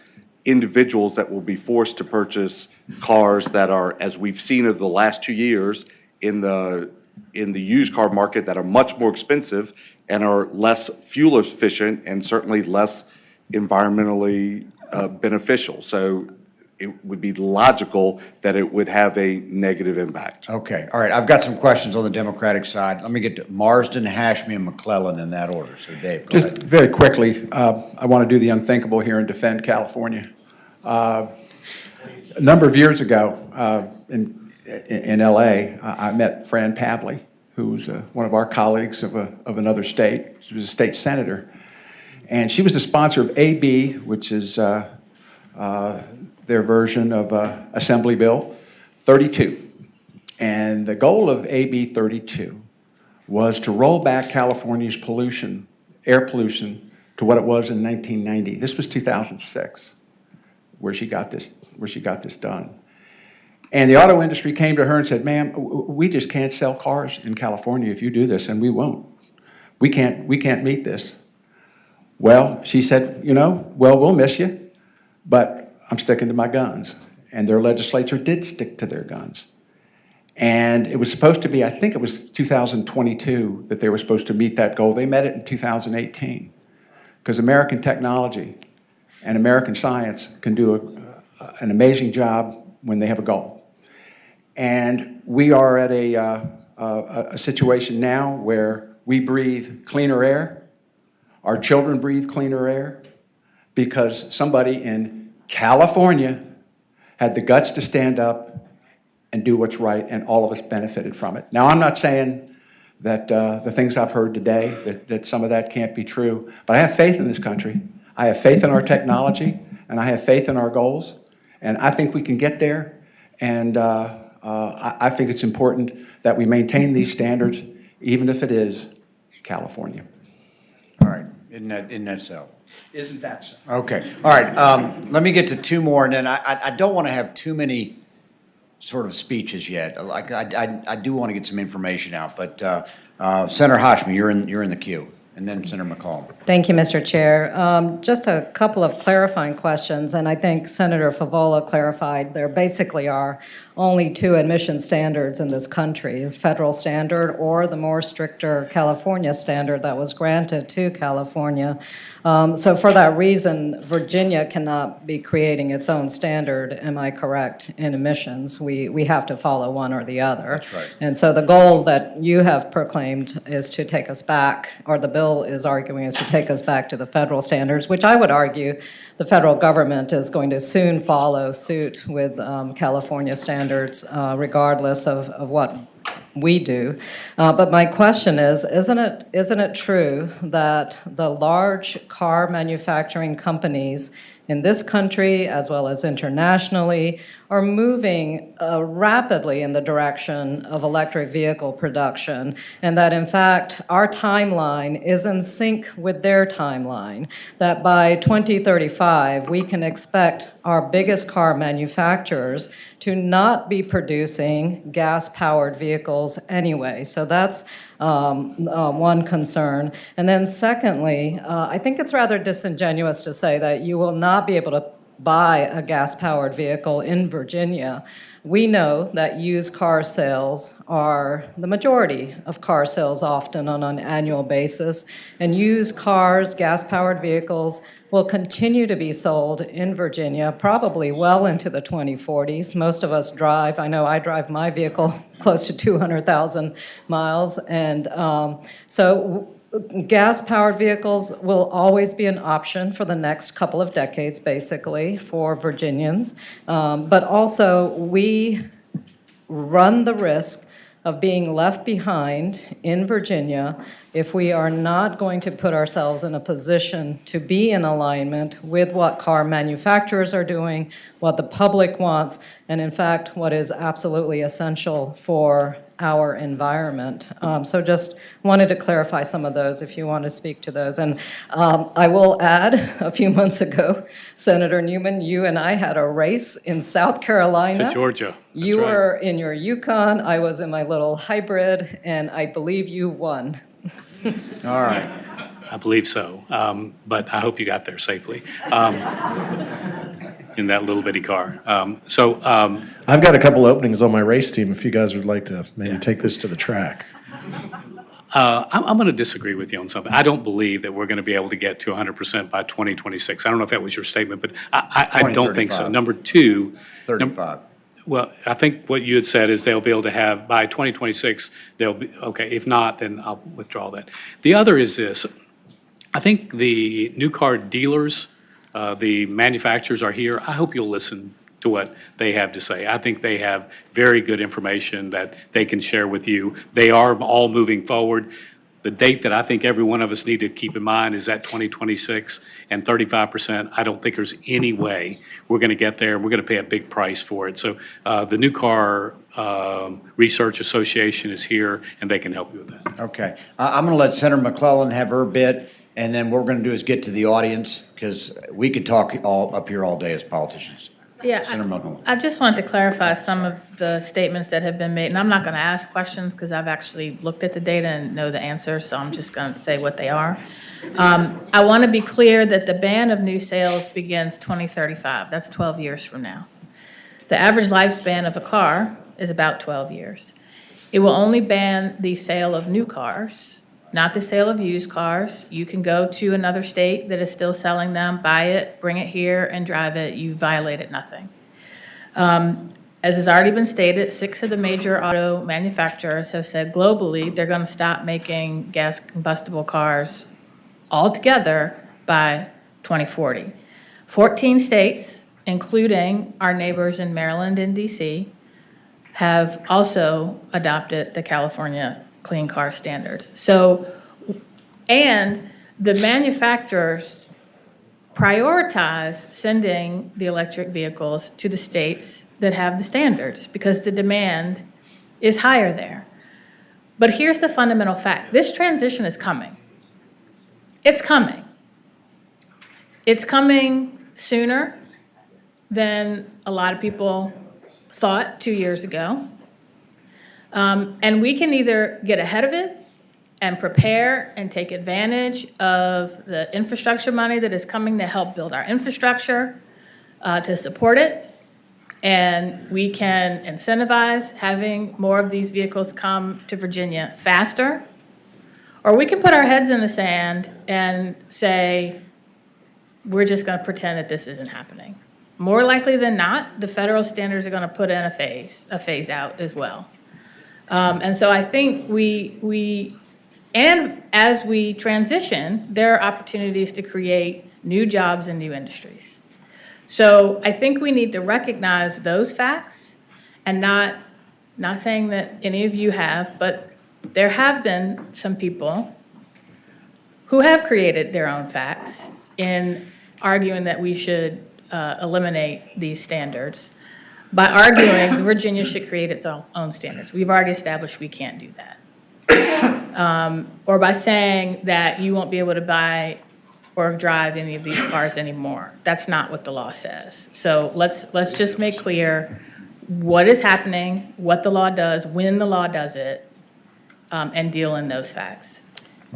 individuals that will be forced to purchase cars that are, as we've seen over the last 2 years, in the used car market that are much more expensive and are less fuel efficient and certainly less environmentally beneficial. So it would be logical that it would have a negative impact. Okay, all right, I've got some questions on the Democratic side. Let me get to Marsden, Hashmi, and McClellan in that order. So Dave, go Just ahead. very quickly, I want to do the unthinkable here and defend California. A number of years ago in LA, I met Fran Pavley, who was one of our colleagues of another state. She was a state senator. And she was the sponsor of AB, which is their version of Assembly Bill 32. And the goal of AB 32 was to roll back California's pollution, air pollution, to what it was in 1990. This was 2006, where she got this done. And the auto industry came to her and said, ma'am, we just can't sell cars in California if you do this, and we won't. We can't meet this. Well, she said, we'll miss you, but I'm sticking to my guns. And their legislature did stick to their guns. And it was supposed to be, I think it was 2022 that they were supposed to meet that goal. They met it in 2018. Because American technology and American science can do an amazing job when they have a goal. And we are at a situation now where we breathe cleaner air, our children breathe cleaner air, because somebody in California had the guts to stand up and do what's right, and all of us benefited from it. Now, I'm not saying that the things I've heard today, that some of that can't be true, but I have faith in this country. I have faith in our technology, and I have faith in our goals, and I think we can get there, and I think it's important that we maintain these standards, even if it is California. All right, isn't that so? Isn't that so? Okay, all right, let me get to two more, and then I don't want to have too many sort of speeches yet. Like, I do want to get some information out, but Senator Hashmi, you're in the queue, and then Senator McCollum. Thank you, Mr. Chair. Just a couple of clarifying questions, and I think Senator Favola clarified there basically are only two admission standards in this country, a federal standard or the more stricter California standard that was granted to California. So for that reason, Virginia cannot be creating its own standard, am I correct, in emissions? We have to follow one or the other. That's right. And so the goal that you have proclaimed is to take us back, or the bill is arguing is to take us back to the federal standards, which I would argue the federal government is going to soon follow suit with California standards, regardless of what we do. But my question is, isn't it true that the large car manufacturing companies in this country, as well as internationally, are moving rapidly in the direction of electric vehicle production, and that in fact our timeline is in sync with their timeline, that by 2035 we can expect our biggest car manufacturers to not be producing gas-powered vehicles anyway. So that's one concern. And then secondly, I think it's rather disingenuous to say that you will not be able to buy a gas-powered vehicle in Virginia. We know that used car sales are the majority of car sales often on an annual basis, and used cars, gas-powered vehicles, will continue to be sold in Virginia, probably well into the 2040s. Most of us drive, I know I drive my vehicle close to 200,000 miles, and so gas-powered vehicles will always be an option for the next couple of decades, basically, for Virginians. But also, we run the risk of being left behind in Virginia if we are not going to put ourselves in a position to be in alignment with what car manufacturers are doing, what the public wants, and in fact, what is absolutely essential for our environment. So just wanted to clarify some of those if you want to speak to those. And I will add, a few months ago, Senator Newman, you and I had a race in South Carolina. To Georgia. That's You right. were in your Yukon, I was in my little hybrid, and I believe you won. All right. I believe so, but I hope you got there safely in that little bitty car. I've got a couple openings on my race team if you guys would like to maybe take this to the track. I'm going to disagree with you on something. I don't believe that we're going to be able to get to 100% by 2026. I don't know if that was your statement, but I don't think so. 2035. Number two. 35. Well, I think what you had said is they'll be able to have, by 2026, they'll be, okay, if not, then I'll withdraw that. The other is this. I think the new car dealers, the manufacturers are here. I hope you'll listen to what they have to say. I think they have very good information that they can share with you. They are all moving forward. The date that I think every one of us need to keep in mind is that 2026 and 35%. I don't think there's any way we're going to get there. We're going to pay a big price for it. So the New Car Research Association is here, and they can help you with that. Okay. I'm going to let Senator McClellan have her bit, and then what we're going to do is get to the audience, because we could talk all up here all day as politicians. Yeah, Senator McClellan. I just wanted to clarify some of the statements that have been made, and I'm not going to ask questions because I've actually looked at the data and know the answers, so I'm just going to say what they are. I want to be clear that the ban of new sales begins 2035. That's 12 years from now. The average lifespan of a car is about 12 years. It will only ban the sale of new cars, not the sale of used cars. You can go to another state that is still selling them, buy it, bring it here, and drive it. You violated nothing. As has already been stated, 6 of the major auto manufacturers have said globally they're going to stop making gas combustible cars altogether by 2040. 14 states, including our neighbors in Maryland and DC, have also adopted the California Clean Car Standards. So, and the manufacturers prioritize sending the electric vehicles to the states that have the standards because the demand is higher there. But here's the fundamental fact. This transition is coming. It's coming. It's coming sooner than a lot of people thought 2 years ago. And we can either get ahead of it and prepare and take advantage of the infrastructure money that is coming to help build our infrastructure to support it. And we can incentivize having more of these vehicles come to Virginia faster. Or we can put our heads in the sand and say, we're just going to pretend that this isn't happening. More likely than not, the federal standards are going to put in a phase out as well. And so I think and as we transition, there are opportunities to create new jobs and new industries. So I think we need to recognize those facts and not saying that any of you have, but there have been some people who have created their own facts in arguing that we should eliminate these standards by arguing Virginia should create its own standards. We've already established we can't do that. Or by saying that you won't be able to buy or drive any of these cars anymore. That's not what the law says. So let's just make clear what is happening, what the law does, when the law does it, and deal in those facts.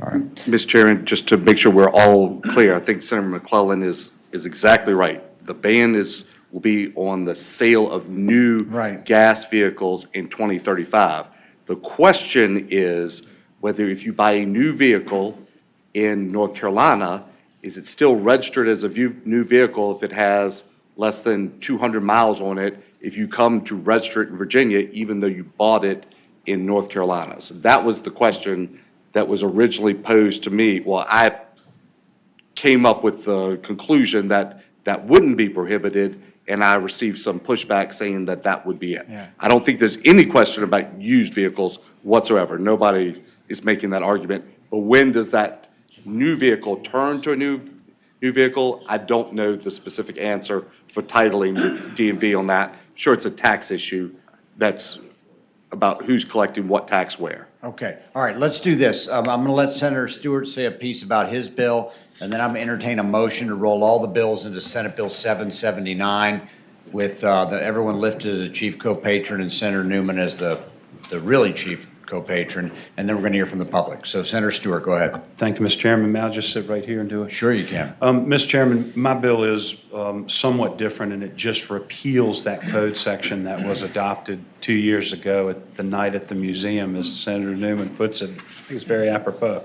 All right. Mr. Chairman, just to make sure we're all clear, I think Senator McClellan is exactly right. The ban will be on the sale of new gas vehicles in 2035. The question is whether if you buy a new vehicle in North Carolina, is it still registered as a new vehicle if it has less than 200 miles on it if you come to register it in Virginia, even though you bought it in North Carolina? So that was the question that was originally posed to me. Well, I came up with the conclusion that that wouldn't be prohibited, and I received some pushback saying that that would be it. Yeah. I don't think there's any question about used vehicles whatsoever. Nobody is making that argument. But when does that new vehicle turn to a new vehicle? I don't know the specific answer for titling the DMV on that. I'm sure it's a tax issue that's about who's collecting what tax where. Okay, all right, let's do this. I'm going to let Senator Stewart say a piece about his bill, and then I'm going to entertain a motion to roll all the bills into Senate Bill 779 with everyone listed as a chief co-patron and Senator Newman as the really chief co-patron, and then we're going to hear from the public. So Senator Stewart, go ahead. Thank you, Mr. Chairman. May I just sit right here and do it? Sure you can. Mr. Chairman, my bill is somewhat different, and it just repeals that code section that was adopted 2 years ago at the night at the museum, as Senator Newman puts it. I think it's very apropos.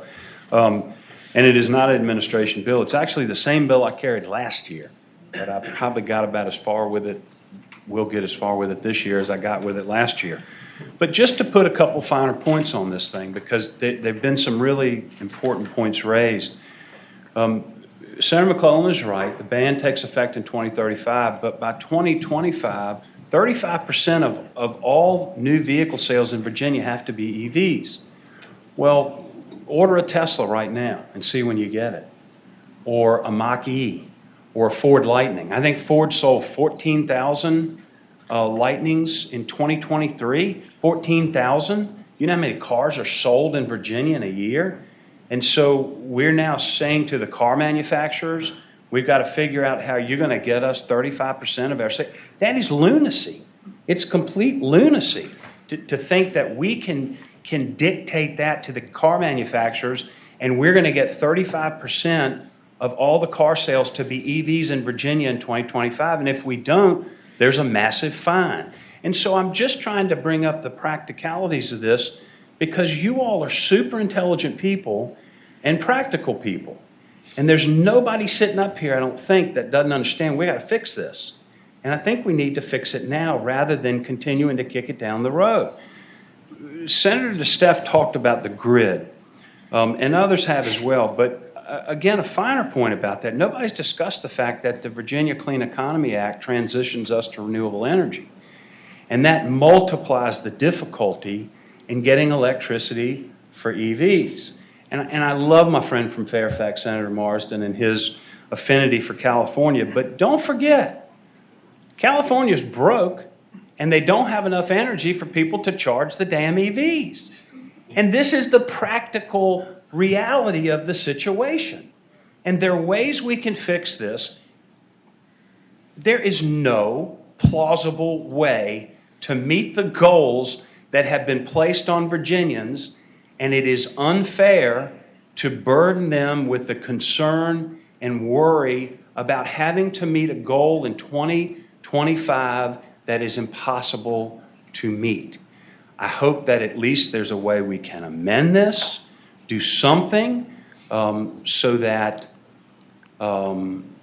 And it is not an administration bill. It's actually the same bill I carried last year, but I probably got about as far with it, will get as far with it this year as I got with it last year. But just to put a couple finer points on this thing, because there've been some really important points raised. Senator McClellan is right. The ban takes effect in 2035, but by 2025, 35% of all new vehicle sales in Virginia have to be EVs. Well, order a Tesla right now and see when you get it, or a Mach-E, or a Ford Lightning. I think Ford sold 14,000 Lightnings in 2023, 14,000. You know how many cars are sold in Virginia in a year? And so we're now saying to the car manufacturers, we've got to figure out how you're going to get us 35% of our sales. That is lunacy. It's complete lunacy to think that we can dictate that to the car manufacturers, and we're going to get 35% of all the car sales to be EVs in Virginia in 2025. And if we don't, there's a massive fine. And so I'm just trying to bring up the practicalities of this, because you all are super intelligent people and practical people. And there's nobody sitting up here, I don't think, that doesn't understand we got to fix this. And I think we need to fix it now rather than continuing to kick it down the road. Senator DeSteph talked about the grid, and others have as well. But again, a finer point about that, nobody's discussed the fact that the Virginia Clean Economy Act transitions us to renewable energy. And that multiplies the difficulty in getting electricity for EVs. And I love my friend from Fairfax, Senator Marsden, and his affinity for California. But don't forget, California's broke, and they don't have enough energy for people to charge the damn EVs. And this is the practical reality of the situation. And there are ways we can fix this. There is no plausible way to meet the goals that have been placed on Virginians, and it is unfair to burden them with the concern and worry about having to meet a goal in 2025 that is impossible to meet. I hope that at least there's a way we can amend this, do something so that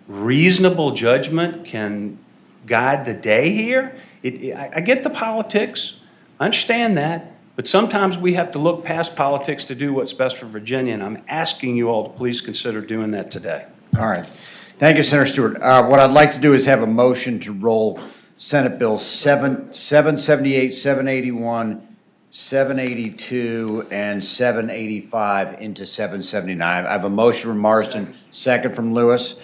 reasonable judgment can guide the day here. I get the politics, I understand that, but sometimes we have to look past politics to do what's best for Virginia, and I'm asking you all to please consider doing that today. All right. Thank you, Senator Stewart. What I'd like to do is have a motion to roll Senate Bills 778, 781, 782, and 785 into 779. I have a motion from Marsden, second from Lewis.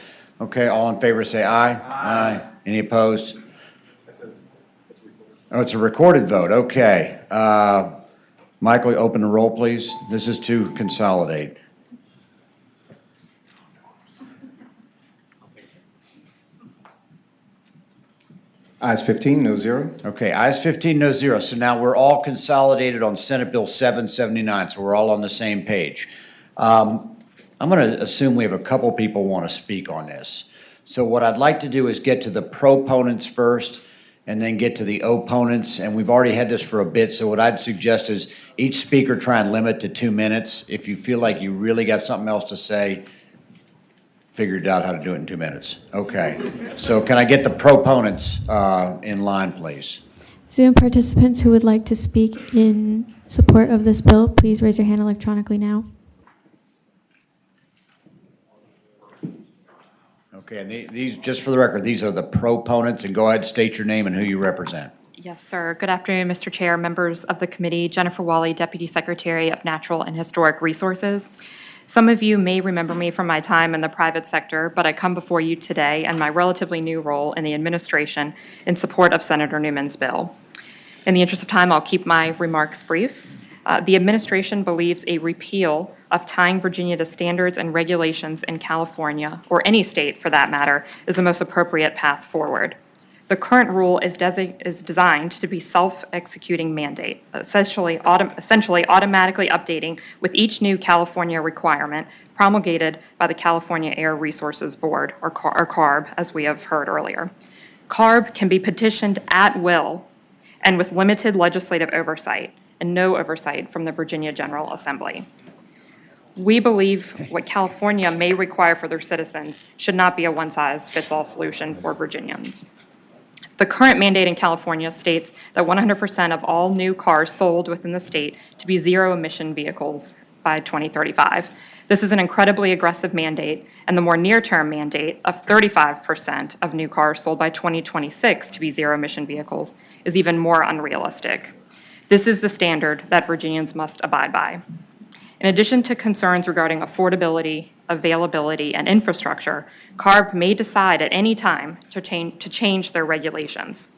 Okay, all in favor say aye. Aye. Any opposed? Oh, it's a recorded vote. Okay. Michael, open the roll, please. This is to consolidate. Ayes 15, no zero. Okay, ayes 15, no zero. So now we're all consolidated on Senate Bill 779, so we're all on the same page. I'm going to assume we have a couple people want to speak on this. So what I'd like to do is get to the proponents first and then get to the opponents. And we've already had this for a bit, so what I'd suggest is each speaker try and limit to 2 minutes. If you feel like you really got something else to say, figured out how to do it in 2 minutes. Okay, so can I get the proponents in line, please? Zoom participants who would like to speak in support of this bill, please raise your hand electronically now. Okay, and these, just for the record, these are the proponents, and go ahead, state your name and who you represent. Yes, sir. Good afternoon, Mr. Chair, members of the committee. Jennifer Wally, Deputy Secretary of Natural and Historic Resources. Some of you may remember me from my time in the private sector, but I come before you today in my relatively new role in the administration in support of Senator Newman's bill. In the interest of time, I'll keep my remarks brief. The administration believes a repeal of tying Virginia to standards and regulations in California, or any state for that matter, is the most appropriate path forward. The current rule is designed to be self-executing mandate, essentially automatically updating with each new California requirement promulgated by the California Air Resources Board, or CARB, as we have heard earlier. CARB can be petitioned at will and with limited legislative oversight and no oversight from the Virginia General Assembly. We believe what California may require for their citizens should not be a one-size-fits-all solution for Virginians. The current mandate in California states that 100% of all new cars sold within the state to be zero-emission vehicles by 2035. This is an incredibly aggressive mandate, and the more near-term mandate of 35% of new cars sold by 2026 to be zero-emission vehicles is even more unrealistic. This is the standard that Virginians must abide by. In addition to concerns regarding affordability, availability, and infrastructure, CARB may decide at any time to change their regulations.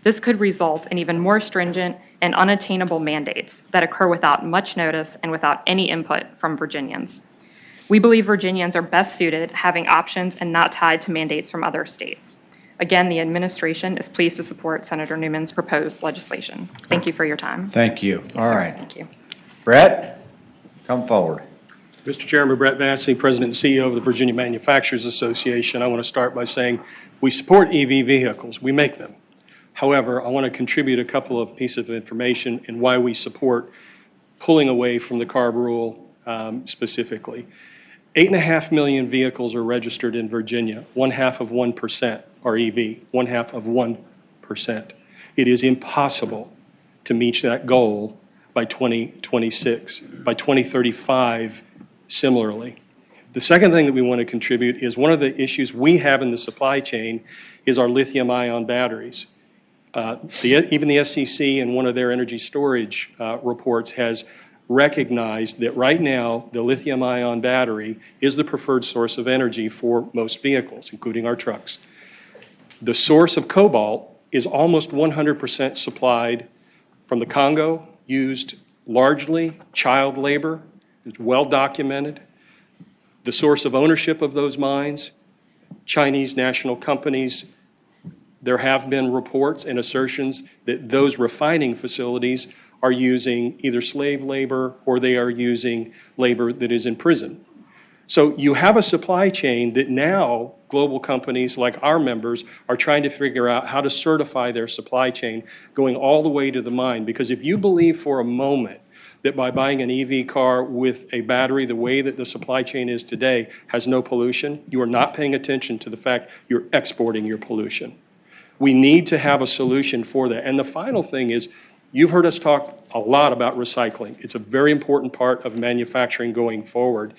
This could result in even more stringent and unattainable mandates that occur without much notice and without any input from Virginians. We believe Virginians are best suited having options and not tied to mandates from other states. Again, the administration is pleased to support Senator Newman's proposed legislation. Thank you for your time. Thank you. Yes, All sir. right. Thank you. Brett, come forward. Mr. Chairman, Brett Vassey, President and CEO of the Virginia Manufacturers Association. I want to start by saying we support EV vehicles. We make them. However, I want to contribute a couple of pieces of information in why we support pulling away from the CARB rule specifically. 8.5 million vehicles are registered in Virginia. 0.5% are EV, 0.5%. It is impossible to meet that goal by 2026. By 2035, similarly. The second thing that we want to contribute is one of the issues we have in the supply chain is our lithium-ion batteries. Even the SEC in one of their energy storage reports has recognized that right now the lithium-ion battery is the preferred source of energy for most vehicles, including our trucks. The source of cobalt is almost 100% supplied from the Congo, used largely child labor. It's well documented. The source of ownership of those mines, Chinese national companies. There have been reports and assertions that those refining facilities are using either slave labor or they are using labor that is in prison. So you have a supply chain that now global companies like our members are trying to figure out how to certify their supply chain going all the way to the mine. Because if you believe for a moment that by buying an EV car with a battery the way that the supply chain is today has no pollution, you are not paying attention to the fact you're exporting your pollution. We need to have a solution for that. And the final thing is, you've heard us talk a lot about recycling. It's a very important part of manufacturing going forward.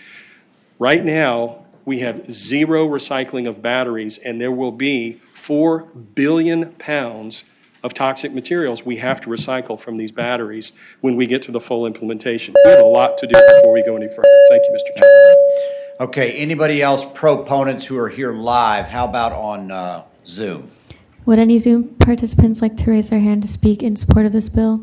Right now, we have zero recycling of batteries, and there will be 4 billion pounds of toxic materials we have to recycle from these batteries when we get to the full implementation. We have a lot to do before we go any further. Thank you, Mr. Chairman. Okay, anybody else proponents who are here live? How about on Zoom? Would any Zoom participants like to raise their hand to speak in support of this bill?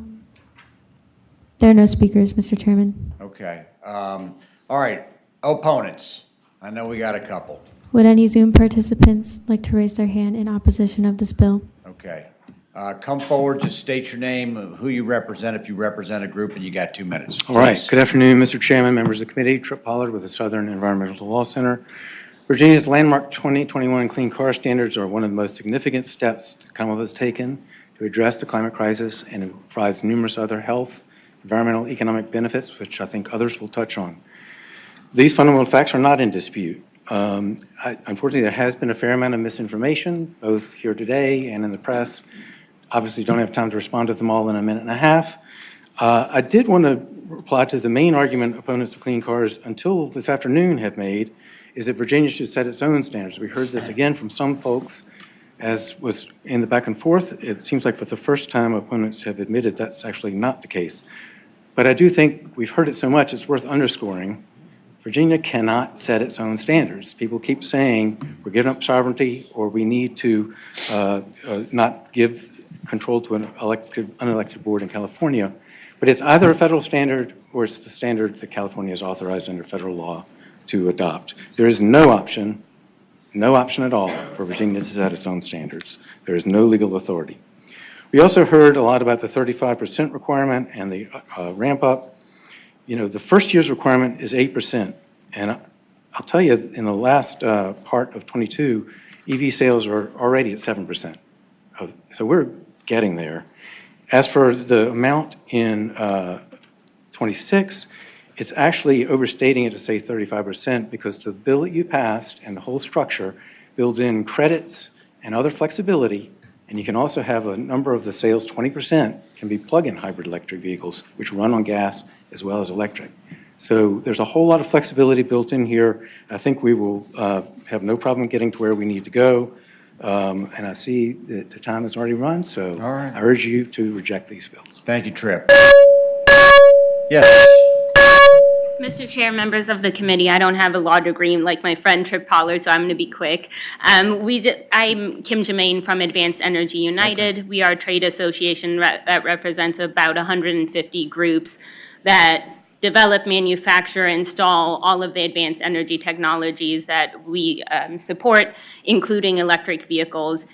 There are no speakers, Mr. Chairman. Okay. All right, opponents. I know we got a couple. Would any Zoom participants like to raise their hand in opposition of this bill? Okay. Come forward, just state your name, who you represent, if you represent a group, and you got 2 minutes. All right. Please. Good afternoon, Mr. Chairman, members of the committee. Trip Pollard with the Southern Environmental Law Center. Virginia's landmark 2021 Clean Car Standards are one of the most significant steps the Commonwealth has taken to address the climate crisis, and it provides numerous other health, environmental, economic benefits, which I think others will touch on. These fundamental facts are not in dispute. Unfortunately, there has been a fair amount of misinformation, both here today and in the press. Obviously, don't have time to respond to them all in a minute and a half. I did want to reply to the main argument opponents of clean cars until this afternoon have made, is that Virginia should set its own standards. We heard this again from some folks, as was in the back and forth. It seems like for the first time opponents have admitted that's actually not the case. But I do think we've heard it so much, it's worth underscoring. Virginia cannot set its own standards. People keep saying we're giving up sovereignty or we need to not give controlled to an unelected board in California. But it's either a federal standard or it's the standard that California is authorized under federal law to adopt. There is no option at all for Virginia to set its own standards. There is no legal authority. We also heard a lot about the 35% requirement and the ramp up. You know, the first year's requirement is 8%. And I'll tell you, in the last part of 22, EV sales are already at 7%. So we're getting there. As for the amount in 26, it's actually overstating it to say 35% because the bill that you passed and the whole structure builds in credits and other flexibility. And you can also have a number of the sales, 20% can be plug-in hybrid electric vehicles, which run on gas as well as electric. So there's a whole lot of flexibility built in here. I think we will have no problem getting to where we need to go. And I see that the time has already run, so I urge you to reject these bills. Thank you, Tripp. Yes. Mr. Chair, members of the committee, I don't have a law degree like my friend Tripp Pollard, so I'm going to be quick. I'm Kim Jermaine from Advanced Energy United. Okay. We are a trade association that represents about 150 groups that develop, manufacture, install all of the advanced energy technologies that we support, including electric vehicles.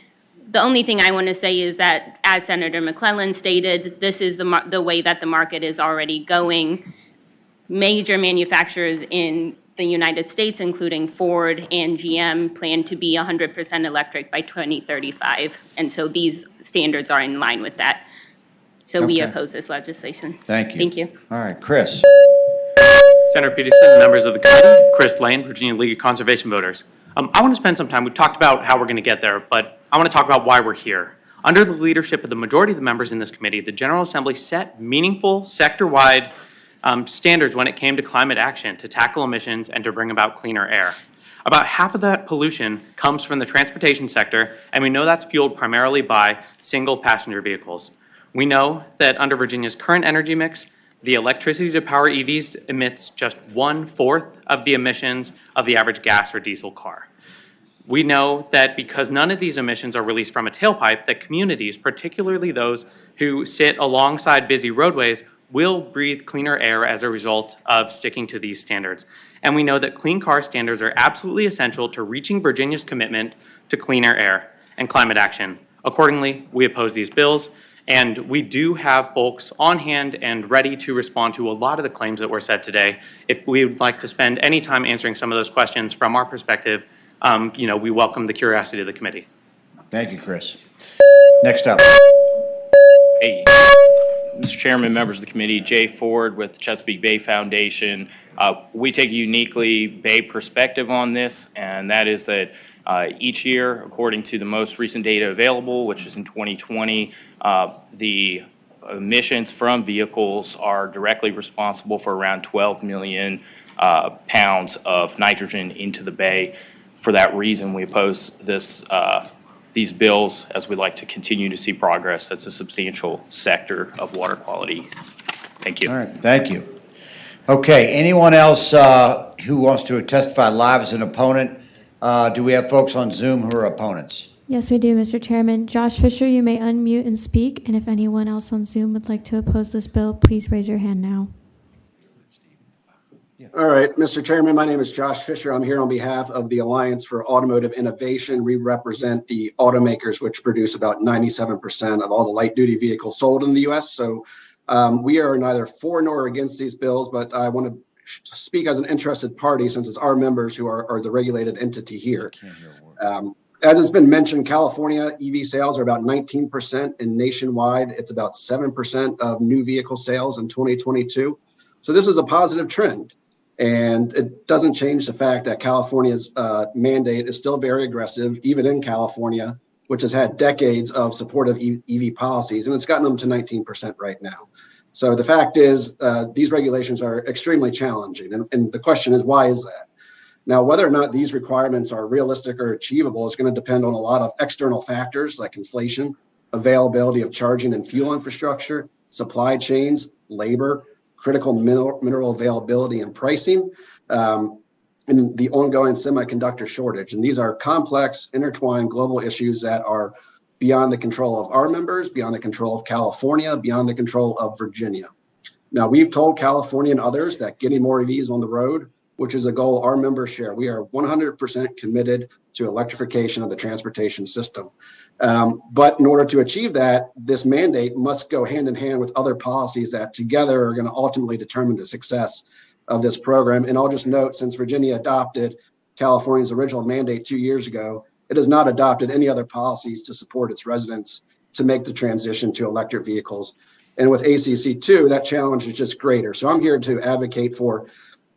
The only thing I want to say is that, as Senator McClellan stated, this is the way that the market is already going. Major manufacturers in the United States, including Ford and GM, plan to be 100% electric by 2035. And so these standards are in line with that. So we oppose this legislation. Thank you. Thank you. All right, Chris. Senator Peterson, members of the committee, Chris Lane, Virginia League of Conservation Voters. I want to spend some time, we've talked about how we're going to get there, but I want to talk about why we're here. Under the leadership of the majority of the members in this committee, the General Assembly set meaningful sector-wide standards when it came to climate action to tackle emissions and to bring about cleaner air. About half of that pollution comes from the transportation sector, and we know that's fueled primarily by single passenger vehicles. We know that under Virginia's current energy mix, the electricity to power EVs emits just 1/4 of the emissions of the average gas or diesel car. We know that because none of these emissions are released from a tailpipe, that communities, particularly those who sit alongside busy roadways, will breathe cleaner air as a result of sticking to these standards. And we know that clean car standards are absolutely essential to reaching Virginia's commitment to cleaner air and climate action. Accordingly, we oppose these bills. And we do have folks on hand and ready to respond to a lot of the claims that were said today. If we would like to spend any time answering some of those questions from our perspective, we welcome the curiosity of the committee. Thank you, Chris. Next up. Hey, Mr. Chairman, members of the committee, Jay Ford with Chesapeake Bay Foundation. We take a uniquely Bay perspective on this, and that is that each year, according to the most recent data available, which is in 2020, the emissions from vehicles are directly responsible for around 12 million pounds of nitrogen into the Bay. For that reason, we oppose these bills, as we'd like to continue to see progress. That's a substantial sector of water quality. Thank you. All right, thank you. Okay, anyone else who wants to testify live as an opponent? Do we have folks on Zoom who are opponents? Yes, we do, Mr. Chairman. Josh Fisher, you may unmute and speak. And if anyone else on Zoom would like to oppose this bill, please raise your hand now. All right, Mr. Chairman, my name is Josh Fisher. I'm here on behalf of the Alliance for Automotive Innovation. We represent the automakers which produce about 97% of all the light-duty vehicles sold in the U.S. So we are neither for nor against these bills, but I want to speak as an interested party since it's our members who are the regulated entity here. As it's been mentioned, California EV sales are about 19%, and nationwide it's about 7% of new vehicle sales in 2022. So this is a positive trend. And it doesn't change the fact that California's mandate is still very aggressive, even in California, which has had decades of supportive EV policies, and it's gotten them to 19% right now. So the fact is, these regulations are extremely challenging. And the question is, why is that? Now, whether or not these requirements are realistic or achievable is going to depend on a lot of external factors like inflation, availability of charging and fuel infrastructure, supply chains, labor, critical mineral availability and pricing, and the ongoing semiconductor shortage. And these are complex, intertwined global issues that are beyond the control of our members, beyond the control of California, beyond the control of Virginia. Now, we've told California and others that getting more EVs on the road, which is a goal our members share. We are 100% committed to electrification of the transportation system. But in order to achieve that, this mandate must go hand in hand with other policies that together are going to ultimately determine the success of this program. And I'll just note, since Virginia adopted California's original mandate 2 years ago, it has not adopted any other policies to support its residents to make the transition to electric vehicles. And with ACC2, that challenge is just greater. So I'm here to advocate for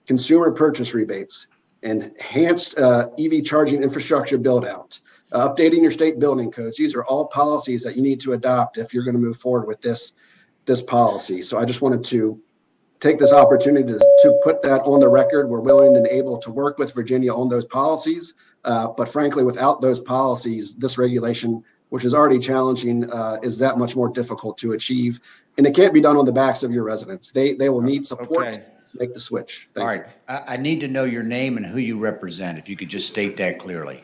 consumer purchase rebates, enhanced EV charging infrastructure build out, updating your state building codes. These are all policies that you need to adopt if you're going to move forward with this policy. So I just wanted to take this opportunity to put that on the record. We're willing and able to work with Virginia on those policies. But frankly, without those policies, this regulation, which is already challenging, is that much more difficult to achieve. And it can't be done on the backs of your residents. They will need support to make the switch. Thank you. I need to know your name and who you represent, if you could just state that clearly.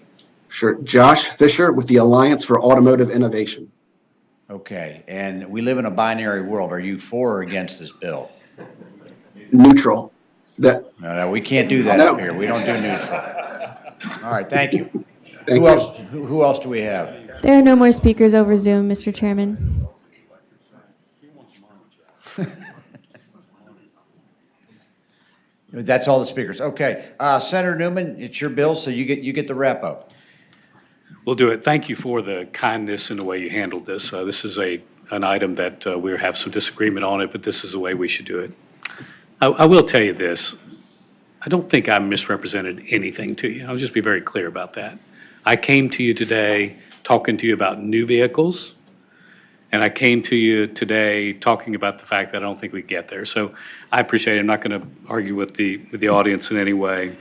Sure. Josh Fisher with the Alliance for Automotive Innovation. Okay, and we live in a binary world. Are you for or against this bill? Neutral. No, we can't do that up here. We don't do neutral. All right, thank you. Who else do we have? There are no more speakers over Zoom, Mr. Chairman. That's all the speakers. Okay, Senator Newman, it's your bill, so you get the wrap up. We'll do it. Thank you for the kindness and the way you handled this. This is an item that we have some disagreement on it, but this is the way we should do it. I will tell you this. I don't think I misrepresented anything to you. I'll just be very clear about that. I came to you today talking to you about new vehicles, and I came to you today talking about the fact that I don't think we get there. So I appreciate it. I'm not going to argue with the audience in any way.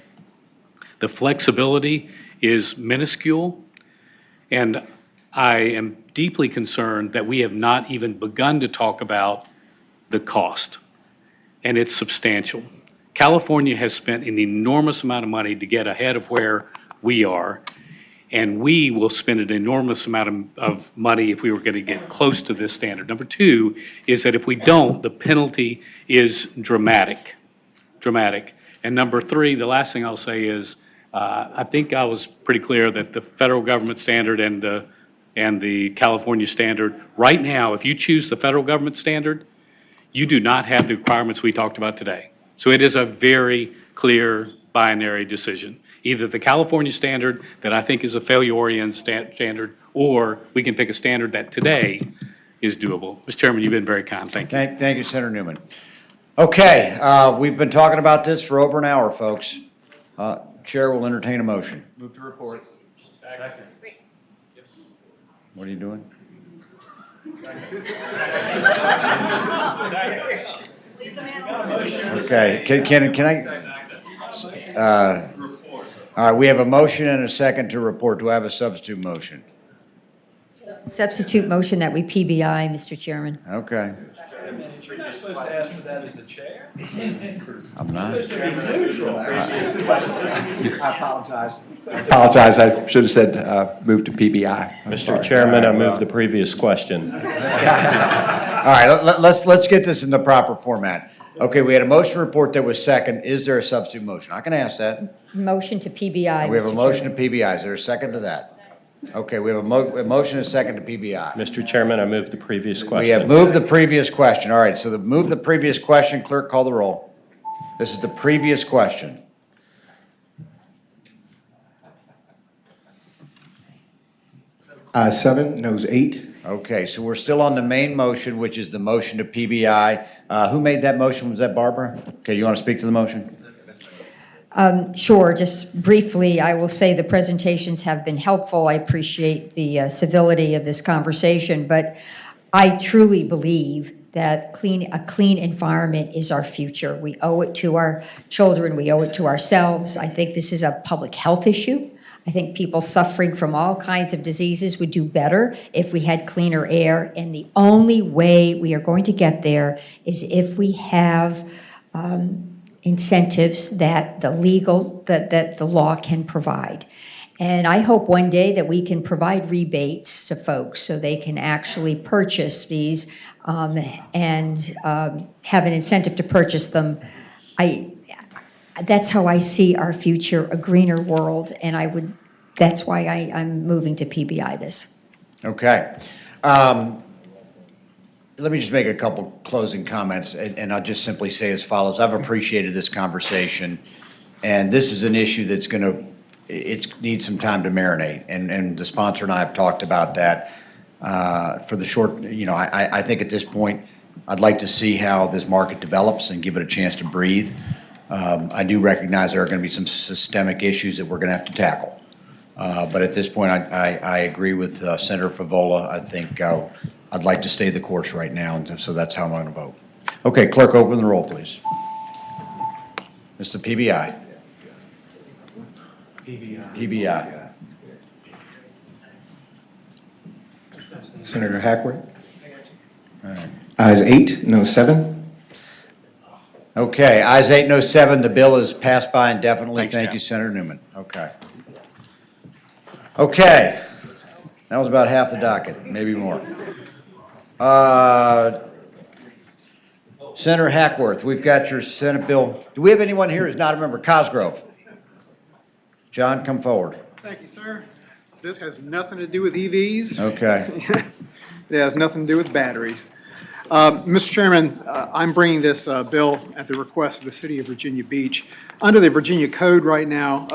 The flexibility is minuscule, and I am deeply concerned that we have not even begun to talk about the cost, and it's substantial. California has spent an enormous amount of money to get ahead of where we are, and we will spend an enormous amount of money if we were going to get close to this standard. Number two is that if we don't, the penalty is dramatic. And number three, the last thing I'll say is, I think I was pretty clear that the federal government standard and the California standard, right now, if you choose the federal government standard, you do not have the requirements we talked about today. So it is a very clear binary decision. Either the California standard that I think is a failure-oriented standard, or we can pick a standard that today is doable. Mr. Chairman, you've been very kind. Thank you. Thank you, Senator Newman. Okay, we've been talking about this for over an hour, folks. Chair will entertain a motion. Move to report. Second. What are you doing? Okay, can I? All right, we have a motion and a second to report. Do I have a substitute motion? Substitute motion that we PBI, Mr. Chairman. Okay. You're not supposed to ask for that as the chair. I'm not. You're supposed to be neutral. I apologize. I should have said move to PBI. Mr. Chairman, I move the previous question. All right, let's get this in the proper format. Okay, we had a motion report that was second. Is there a substitute motion? I can ask that. Motion to PBI. We have a Mr. motion Chairman. to PBI. Is there a second to that? Okay, we have a motion and a second to PBI. Mr. Chairman, I move the previous question. We have moved the previous question. All right, so move the previous question. Clerk, call the roll. This is the previous question. Ayes 7, noes 8. Okay, so we're still on the main motion, which is the motion to PBI. Who made that motion? Was that Barbara? Okay, you want to speak to the motion? Sure, just briefly, I will say the presentations have been helpful. I appreciate the civility of this conversation, but I truly believe that a clean environment is our future. We owe it to our children. We owe it to ourselves. I think this is a public health issue. I think people suffering from all kinds of diseases would do better if we had cleaner air, and the only way we are going to get there is if we have incentives that the law can provide. And I hope one day that we can provide rebates to folks so they can actually purchase these and have an incentive to purchase them. That's how I see our future, a greener world, and that's why I'm moving to PBI this. Okay. Let me just make a couple closing comments, and I'll just simply say as follows. I've appreciated this conversation, and this is an issue that's it needs some time to marinate, and the sponsor and I have talked about that for the short, I think at this point, I'd like to see how this market develops and give it a chance to breathe. I do recognize there are going to be some systemic issues that we're going to have to tackle. But at this point, I agree with Senator Favola. I think I'd like to stay the course right now, and so that's how I'm going to vote. Okay, clerk, open the roll, please. It's the PBI. PBI. Senator Hackworth? Ayes 8, no 7. Okay, ayes 8, no 7. The bill is passed by indefinitely. Thanks, Thank Jeff. you, Senator Newman. Okay. Okay, that was about half the docket, maybe more. Senator Hackworth, we've got your Senate bill. Do we have anyone here who's not a member? Cosgrove. John, come forward. Thank you, sir. This has nothing to do with EVs. Okay. It has nothing to do with batteries. Mr. Chairman, I'm bringing this bill at the request of the City of Virginia Beach. Under the Virginia Code right now,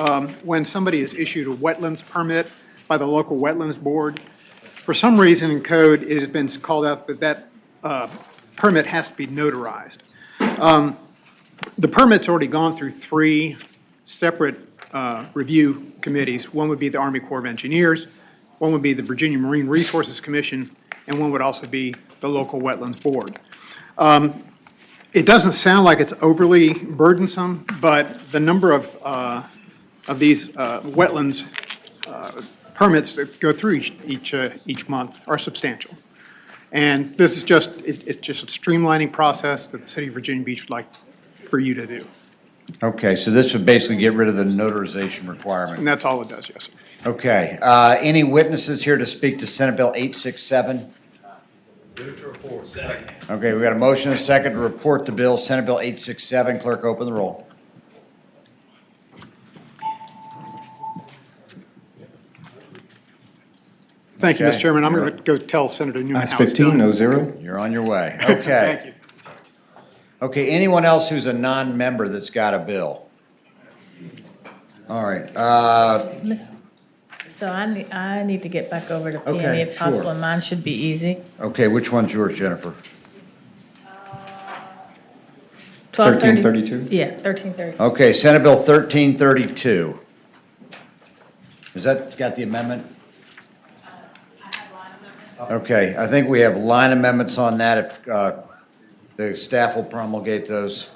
when somebody is issued a wetlands permit by the local wetlands board, for some reason in code, it has been called out that permit has to be notarized. The permit's already gone through 3 separate review committees. One would be the Army Corps of Engineers, one would be the Virginia Marine Resources Commission, and one would also be the local wetlands board. It doesn't sound like it's overly burdensome, but the number of these wetlands permits that go through each month are substantial. And this is it's just a streamlining process that the City of Virginia Beach would like for you to do. Okay, so this would basically get rid of the notarization requirement. And that's all it does, yes, sir. Okay, any witnesses here to speak to Senate Bill 867? Okay, we got a motion and a second to report the bill, Senate Bill 867. Clerk, open the roll. Thank you, Okay. Mr. Chairman. I'm going to go tell Senator Newman Ayes how it's 15, done. no 0. You're on your way. Okay. Thank you. Okay, anyone else who's a non-member that's got a bill? All right, So I need to get back over to Okay, P&E if possible, sure. and mine should be easy. okay, which one's yours, Jennifer? 1332? Yeah, 1330. Okay, Senate Bill 1332. Has that got the amendment? Okay, I think we have line amendments on that. If the staff will promulgate those.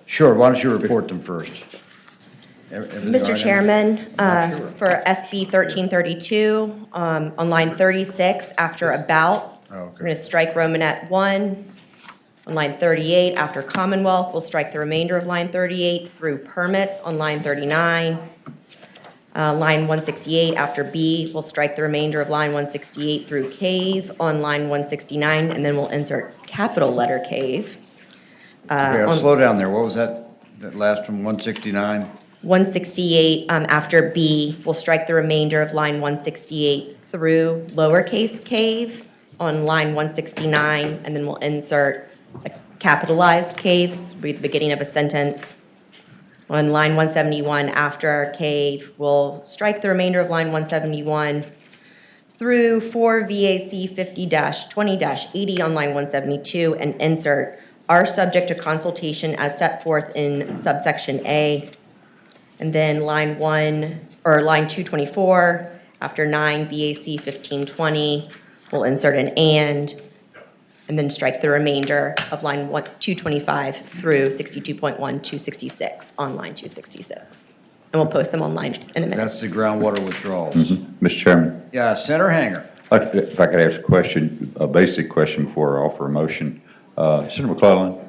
Sure, why don't you report them first? Everything all Mr. right? Chairman, Sure. for SB 1332, on line 36, after about, Oh, okay. we're going to strike Romanet 1. On line 38, after Commonwealth, we'll strike the remainder of line 38 through permits on line 39. Line 168, after B, we'll strike the remainder of line 168 through cave on line 169, and then we'll insert capital letter cave. Okay, On slow down there. What was that last from 169? 168, after B, we'll strike the remainder of line 168 through lowercase cave on line 169, and then we'll insert a capitalized cave, be the beginning of a sentence. On line 171, after cave, we'll strike the remainder of line 171 through 4 VAC 50-20-80 on line 172, and insert are subject to consultation as set forth in subsection A. And then line 224, after 9 VAC 1520, we'll insert an and then strike the remainder of line 225 through 62.1 266 on line 266. And we'll post them online in a minute. That's the groundwater withdrawals. Mr. Chairman, Yeah, Senator Hanger. if I could ask a question, a basic question before I offer a motion. Senator McClellan,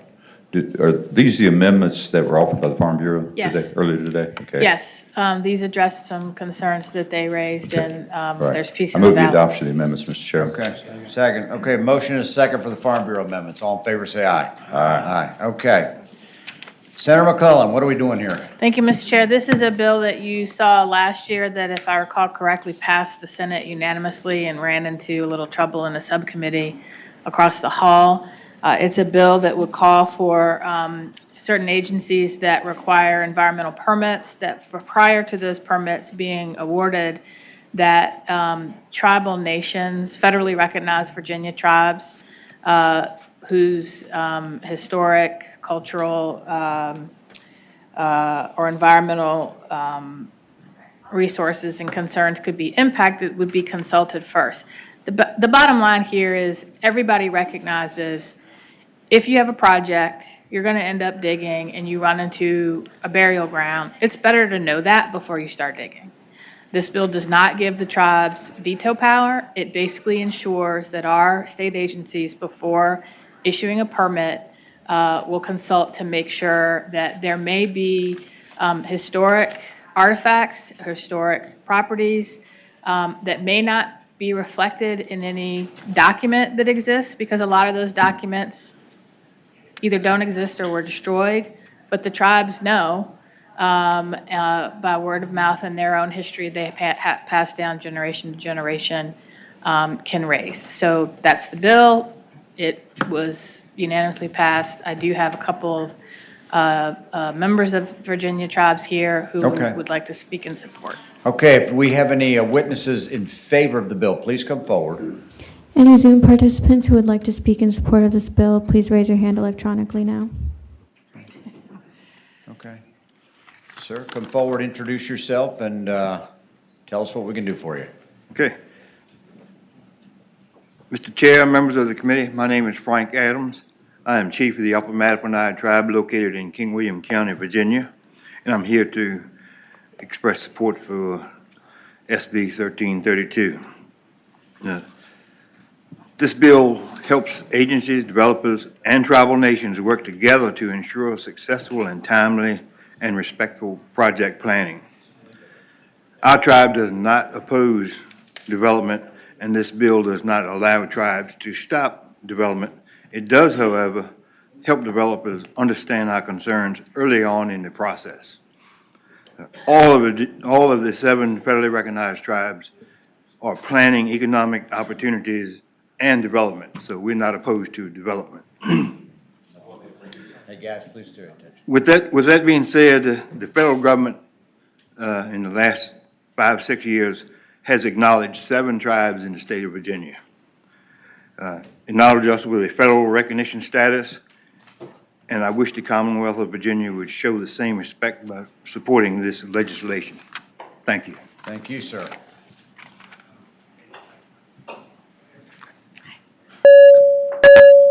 Are these the amendments that were offered by the Farm Bureau? Yes. Today, earlier today? Okay. Yes, these addressed some concerns that they raised, and All right. there's pieces I move the about. adoption of the amendments, Mr. Chairman. Okay, second. Okay, motion is second for the Farm Bureau amendments. All in favor, say aye. Aye. Aye, okay. Senator McClellan, what are we doing here? Thank you, Mr. Chair. This is a bill that you saw last year that, if I recall correctly, passed the Senate unanimously and ran into a little trouble in a subcommittee across the hall. It's a bill that would call for certain agencies that require environmental permits, that prior to those permits being awarded, that tribal nations, federally recognized Virginia tribes, whose historic, cultural, or environmental resources and concerns could be impacted would be consulted first. The bottom line here is everybody recognizes if you have a project, you're going to end up digging and you run into a burial ground, it's better to know that before you start digging. This bill does not give the tribes veto power. It basically ensures that our state agencies, before issuing a permit, will consult to make sure that there may be historic artifacts, historic properties that may not be reflected in any document that exists, because a lot of those documents either don't exist or were destroyed, but the tribes know by word of mouth and their own history they have passed down generation to generation can raise. So that's the bill. It was unanimously passed. I do have a couple of members of Virginia tribes here who Okay. would like to speak in support. Okay, if we have any witnesses in favor of the bill, please come forward. Any Zoom participants who would like to speak in support of this bill, please raise your hand electronically now. Okay. Sir, come forward, introduce yourself, and tell us what we can do for you. Okay. Mr. Chair, members of the committee, my name is Frank Adams. I am chief of the Upper Mattaponi tribe located in King William County, Virginia, and I'm here to express support for SB 1332. This bill helps agencies, developers, and tribal nations work together to ensure successful and timely and respectful project planning. Our tribe does not oppose development, and this bill does not allow tribes to stop development. It does, however, help developers understand our concerns early on in the process. All of the 7 federally recognized tribes are planning economic opportunities and development, so we're not opposed to development. Hey, guys, please do it. With that being said, the federal government in the last 5-6 years has acknowledged 7 tribes in the state of Virginia. Acknowledged us with a federal recognition status, and I wish the Commonwealth of Virginia would show the same respect by supporting this legislation. Thank you. Thank you, sir.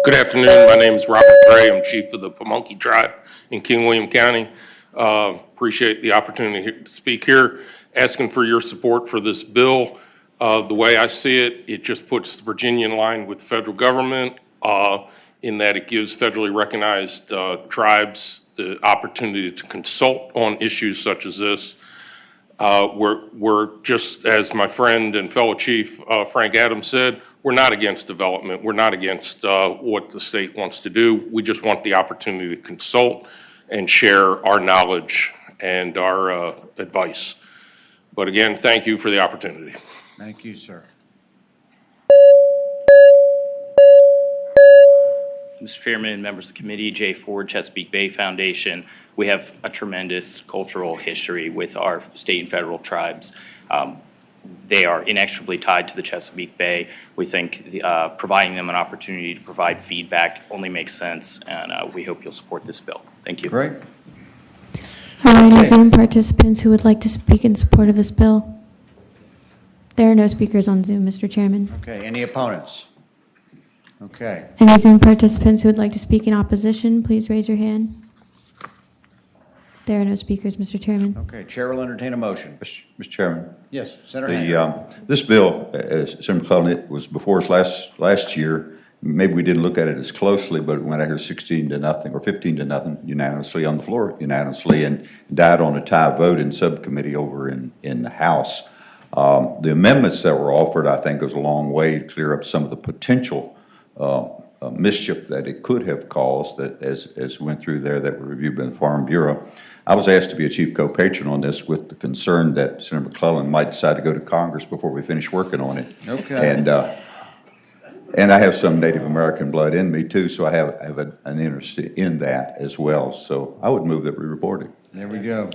Good afternoon. My name is Robert Gray. I'm chief of the Pamunkey tribe in King William County. Appreciate the opportunity to speak here, asking for your support for this bill. The way I see it, it just puts Virginia in line with the federal government in that it gives federally recognized tribes the opportunity to consult on issues such as this. We're just, as my friend and fellow chief Frank Adams said, we're not against development. We're not against what the state wants to do. We just want the opportunity to consult and share our knowledge and our advice. But again, thank you for the opportunity. Thank you, sir. Mr. Chairman and members of the committee, Jay Ford, Chesapeake Bay Foundation. We have a tremendous cultural history with our state and federal tribes. They are inextricably tied to the Chesapeake Bay. We think providing them an opportunity to provide feedback only makes sense, and we hope you'll support this bill. Thank you. Great. Are there any Zoom participants who would like to speak in support of this bill? There are no speakers on Zoom, Mr. Chairman. Okay, any opponents? Okay. Any Zoom participants who would like to speak in opposition, please raise your hand. There are no speakers, Mr. Chairman. Okay, Chair will entertain a motion. Mr. Chairman. Yes, Senator Henry. This bill, as Senator McClellan, it was before us last year, maybe we didn't look at it as closely, but it went out here 16-0 or 15-0 unanimously on the floor, unanimously, and died on a tie vote in subcommittee over in the House. The amendments that were offered, I think, goes a long way to clear up some of the potential mischief that it could have caused that as went through there that were reviewed by the Farm Bureau. I was asked to be a chief co-patron on this with the concern that Senator McClellan might decide to go to Congress before we finish working on it. Okay. And I have some Native American blood in me too, so I have an interest in that as well. So I would move that we report it. There we go.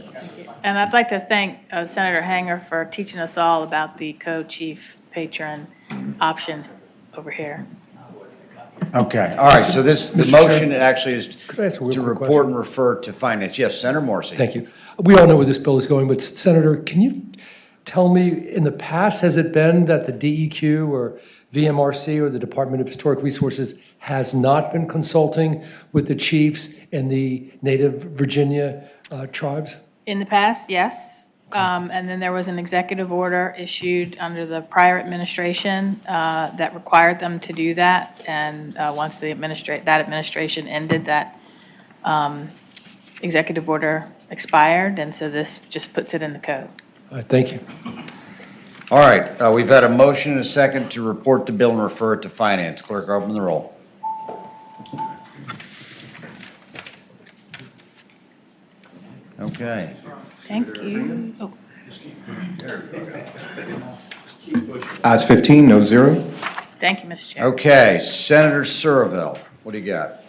And I'd like to thank Senator Hanger for teaching us all about the co-chief patron option over here. Okay, all right, so the motion actually is Could I ask a real to quick report question? and refer to finance. Yes, Senator Morrissey. Thank you. We all know where this bill is going, but Senator, can you tell me, in the past, has it been that the DEQ or VMRC or the Department of Historic Resources has not been consulting with the chiefs and the Native Virginia tribes? In the past, yes. And then there was an executive order issued under the prior administration that required them to do that. And once that administration ended, that executive order expired. And so this just puts it in the code. All right, thank you. All right, we've had a motion and a second to report the bill and refer it to finance. Clerk, open the roll. Okay. Thank you. Oh. Ayes 15, no zero. Thank you, Mr. Chair. Okay, Senator Surville, what do you got?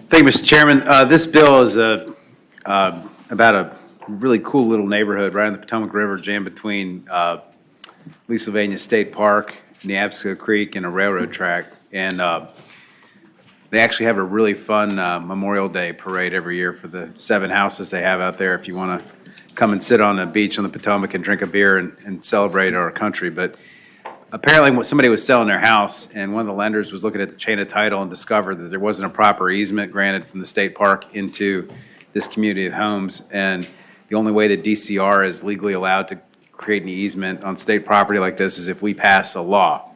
Thank you, Mr. Chairman. This bill is about a really cool little neighborhood right on the Potomac River, jammed between Leesylvania State Park, Neabsco Creek, and a railroad track. And they actually have a really fun Memorial Day parade every year for the 7 houses they have out there if you want to come and sit on the beach on the Potomac and drink a beer and celebrate our country. But apparently somebody was selling their house, and one of the lenders was looking at the chain of title and discovered that there wasn't a proper easement granted from the state park into this community of homes. And the only way that DCR is legally allowed to create an easement on state property like this is if we pass a law.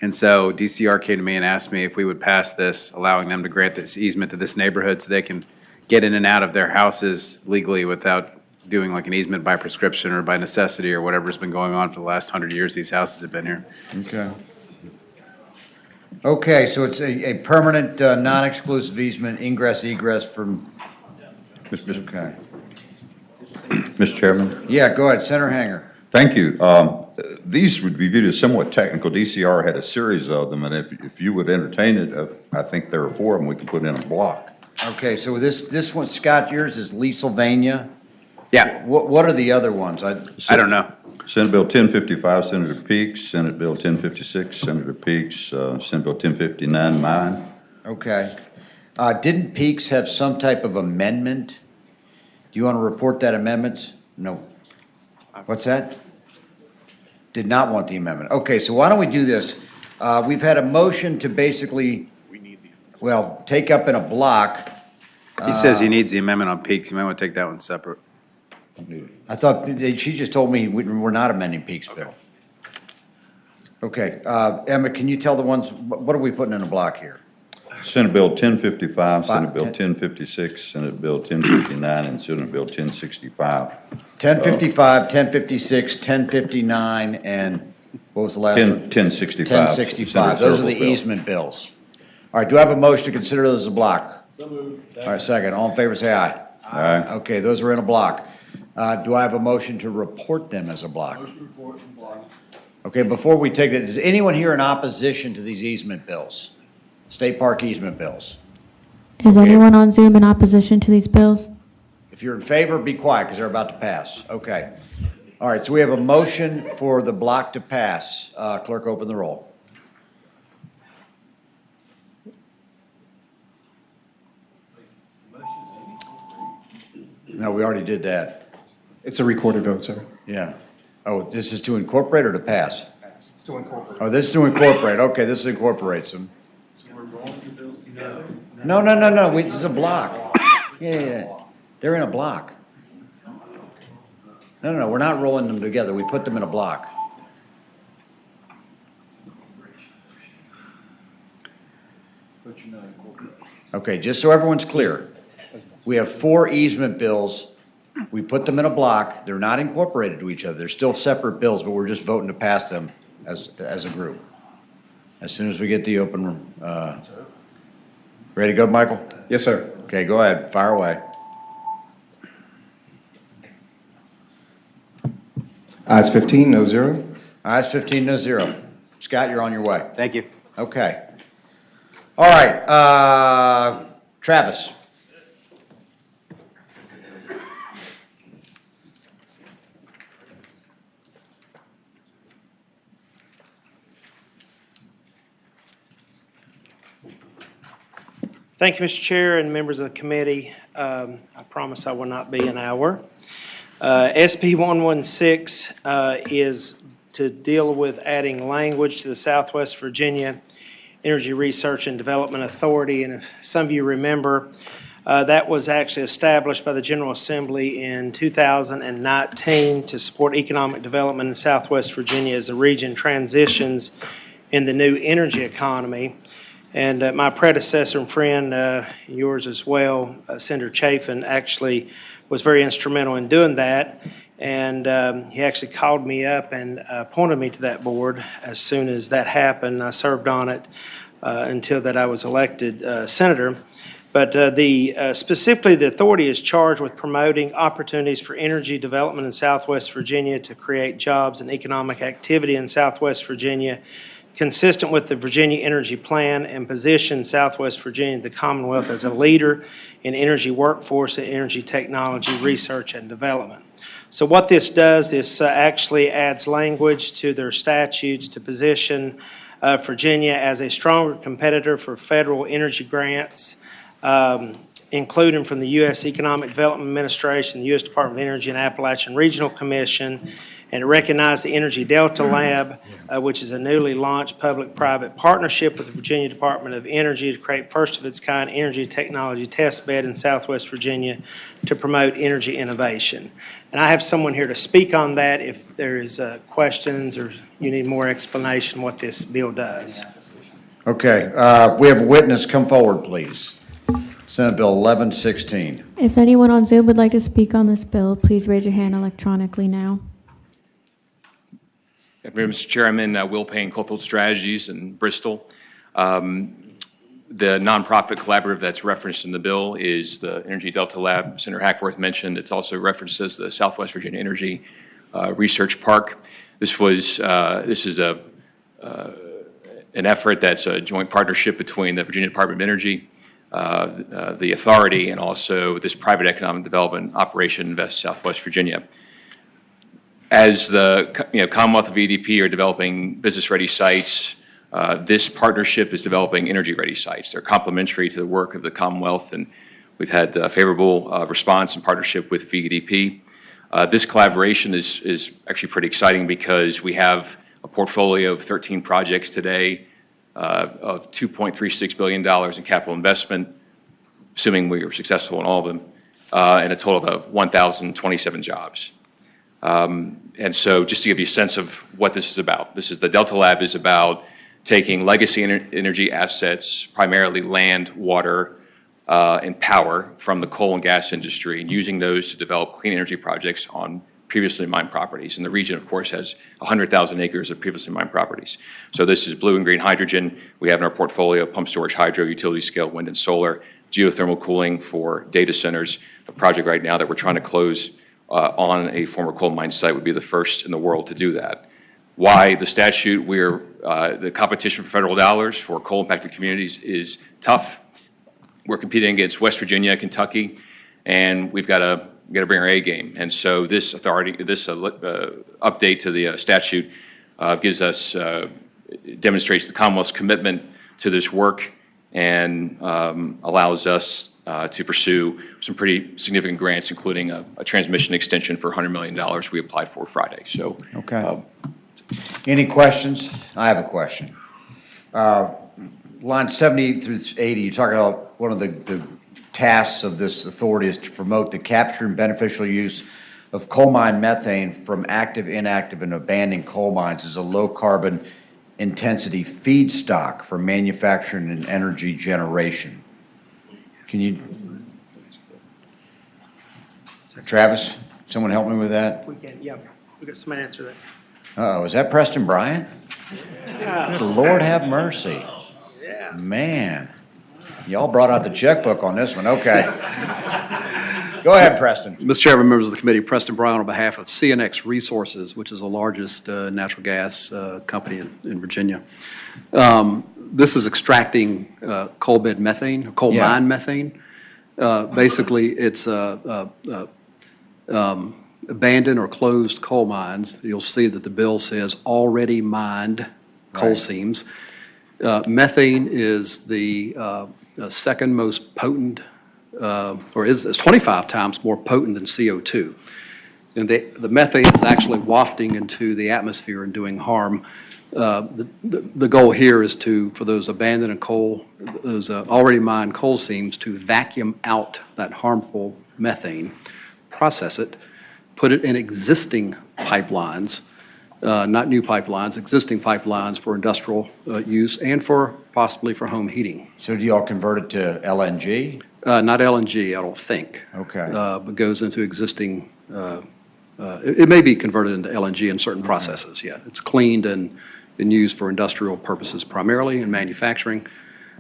And so DCR came to me and asked me if we would pass this, allowing them to grant this easement to this neighborhood so they can get in and out of their houses legally without doing like an easement by prescription or by necessity or whatever's been going on for the last 100 years these houses have been here. Okay. Okay, so it's a permanent, non-exclusive easement, ingress, egress from, okay. Mr. Chairman? Yeah, go ahead, Senator Hanger. Thank you. These would be viewed as somewhat technical. DCR had a series of them, and if you would entertain it, I think there are 4 of them we could put in a block. Okay, so this one, Scott, yours is Leesylvania? Yeah. What are the other ones? I don't know. Senate Bill 1055, Senator Peaks, Senate Bill 1056, Senator Peaks, Senate Bill 1059, mine. Okay. Didn't Peaks have some type of amendment? Do you want to report that amendments? No. What's that? Did not want the amendment. Okay, so why don't we do this? We've had a motion to basically, well, take up in a block. He says he needs the amendment on Peaks. You might want to take that one separate. I thought, she just told me we're not amending Peaks bill. Okay, Emma, can you tell the ones, what are we putting in a block here? Senate Bill 1055, Senate Bill 1056, Senate Bill 1059, and Senate Bill 1065. 1055, 1056, 1059, and what was the last one? 1065. 1065. Those are the easement bills. All right, do I have a motion to consider those a block? So moved. All right, second. All in favor, say aye. Aye. Okay, those are in a block. Do I have a motion to report them as a block? Motion to report in block. Okay, before we take it, is anyone here in opposition to these easement bills? State park easement bills? Is anyone on Zoom in opposition to these bills? If you're in favor, be quiet because they're about to pass. Okay. All right, so we have a motion for the block to pass. Clerk, open the roll. No, we already did that. It's a recorded vote, sir. Yeah. Oh, this is to incorporate or to pass? It's to incorporate. Oh, this is to incorporate. Okay, this incorporates them. So we're rolling the bills together? No, this is a block. Yeah. They're in a block. No, we're not rolling them together. We put them in a block. Okay, just so everyone's clear, we have 4 easement bills. We put them in a block. They're not incorporated to each other. They're still separate bills, but we're just voting to pass them as a group. As soon as we get the open room. Ready to go, Michael? Yes, sir. Okay, go ahead. Fire away. Ayes 15, no zero. Ayes 15, no zero. Scott, you're on your way. Thank you. Okay. All right, Travis. Thank you, Mr. Chair and members of the committee. I promise I will not be an hour. SB 116 is to deal with adding language to the Southwest Virginia Energy Research and Development Authority. And if some of you remember, that was actually established by the General Assembly in 2019 to support economic development in Southwest Virginia as the region transitions in the new energy economy. And my predecessor and friend, yours as well, Senator Chafin, actually was very instrumental in doing that. And he actually called me up and appointed me to that board as soon as that happened. I served on it until that I was elected senator. But specifically, the authority is charged with promoting opportunities for energy development in Southwest Virginia to create jobs and economic activity in Southwest Virginia, consistent with the Virginia Energy Plan, and position Southwest Virginia, the Commonwealth, as a leader in energy workforce and energy technology research and development. So what this does, this actually adds language to their statutes to position Virginia as a stronger competitor for federal energy grants, including from the U.S. Economic Development Administration, the U.S. Department of Energy, and Appalachian Regional Commission, and to recognize the Energy Delta Lab, which is a newly launched public-private partnership with the Virginia Department of Energy to create first-of-its-kind energy technology test bed in Southwest Virginia to promote energy innovation. And I have someone here to speak on that if there is questions or you need more explanation what this bill does. Okay, we have a witness. Come forward, please. Senate Bill 1116. If anyone on Zoom would like to speak on this bill, please raise your hand electronically now. Mr. Chairman, Will Payne, Coalfield Strategies in Bristol. The nonprofit collaborative that's referenced in the bill is the Energy Delta Lab. Senator Hackworth mentioned it's also referenced as the Southwest Virginia Energy Research Park. This is an effort that's a joint partnership between the Virginia Department of Energy, the authority, and also this private economic development operation, Invest Southwest Virginia. As the Commonwealth of EDP are developing business-ready sites, this partnership is developing energy-ready sites. They're complementary to the work of the Commonwealth, and we've had a favorable response in partnership with VEDP. This collaboration is actually pretty exciting because we have a portfolio of 13 projects today of $2.36 billion in capital investment, assuming we are successful in all of them, and a total of 1,027 jobs. And so just to give you a sense of what this is about, the Delta Lab is about taking legacy energy assets, primarily land, water, and power from the coal and gas industry, and using those to develop clean energy projects on previously mined properties. And the region, of course, has 100,000 acres of previously mined properties. So this is blue and green hydrogen. We have in our portfolio pump storage hydro, utility scale wind and solar, geothermal cooling for data centers. A project right now that we're trying to close on a former coal mine site would be the first in the world to do that. Why the statute? The competition for federal dollars for coal impacted communities is tough. We're competing against West Virginia, Kentucky, and we've got to bring our A game. And so this update to the statute demonstrates the Commonwealth's commitment to this work and allows us to pursue some pretty significant grants, including a transmission extension for $100 million we applied for Friday. So, okay. Any questions? I have a question. Line 70 through 80, you talk about one of the tasks of this authority is to promote the capture and beneficial use of coal mine methane from active, inactive, and abandoned coal mines as a low carbon intensity feedstock for manufacturing and energy generation. Can you, Travis, someone help me with that? We can, yeah, we got somebody answer that. Uh-oh, is that Preston Bryant? Good Lord have mercy. Yeah. Man, y'all brought out the checkbook on this one, okay. Go ahead, Preston. Mr. Chairman, members of the committee, Preston Brown on behalf of CNX Resources, which is the largest natural gas company in Virginia. This is extracting coal bed methane, or coal mine methane. Basically, it's abandoned or closed coal mines. You'll see that the bill says already mined coal seams. Methane is the second most potent, or is 25 times more potent than CO2. And the methane is actually wafting into the atmosphere and doing harm. The goal here is for those abandoned coal, those already mined coal seams, to vacuum out that harmful methane, process it, put it in existing pipelines, not new pipelines, existing pipelines for industrial use and possibly for home heating. So do y'all convert it to LNG? Not LNG, I don't think. Okay. But goes into existing, it may be converted into LNG in certain processes, yeah. It's cleaned and used for industrial purposes primarily in manufacturing.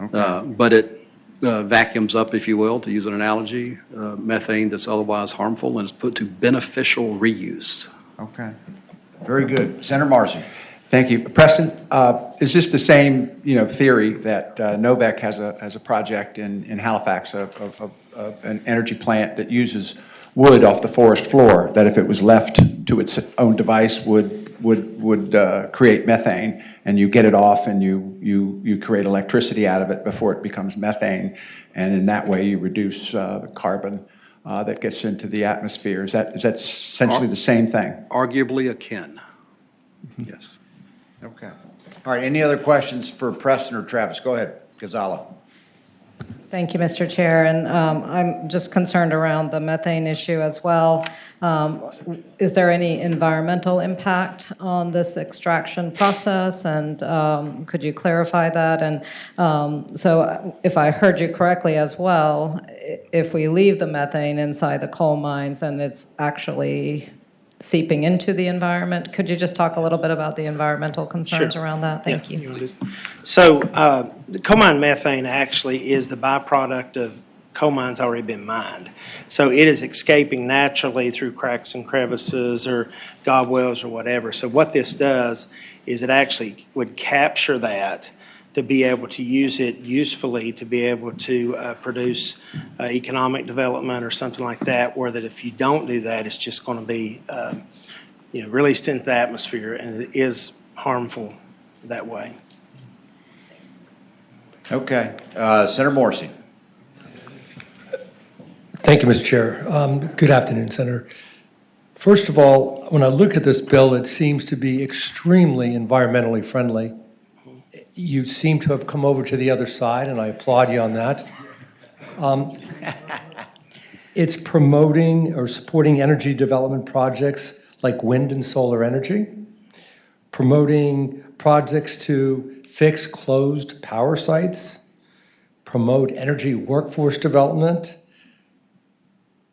Okay. But it vacuums up, if you will, to use an analogy, methane that's otherwise harmful and is put to beneficial reuse. Okay. Very good. Senator Marcy. Thank you. Preston, is this the same, theory that Novec has a project in Halifax of an energy plant that uses wood off the forest floor, that if it was left to its own device would create methane, and you get it off and you create electricity out of it before it becomes methane, and in that way you reduce the carbon that gets into the atmosphere. Is that essentially the same thing? Arguably akin. Yes. Okay. All right, any other questions for Preston or Travis? Go ahead, Gonzalo. Thank you, Mr. Chair, and I'm just concerned around the methane issue as well. Is there any environmental impact on this extraction process, and could you clarify that? And so if I heard you correctly as well, if we leave the methane inside the coal mines and it's actually seeping into the environment, could you just talk a little bit about the environmental concerns around that? Thank you. So the coal mine methane actually is the byproduct of coal mines already been mined. So it is escaping naturally through cracks and crevices or gobwells or whatever. So what this does is it actually would capture that to be able to use it usefully, to be able to produce economic development or something like that, where that if you don't do that, it's just going to be released into the atmosphere, and it is harmful that way. Okay. Senator Morrissey. Thank you, Mr. Chair. Good afternoon, Senator. First of all, when I look at this bill, it seems to be extremely environmentally friendly. You seem to have come over to the other side, and I applaud you on that. It's promoting or supporting energy development projects like wind and solar energy, promoting projects to fix closed power sites, promote energy workforce development,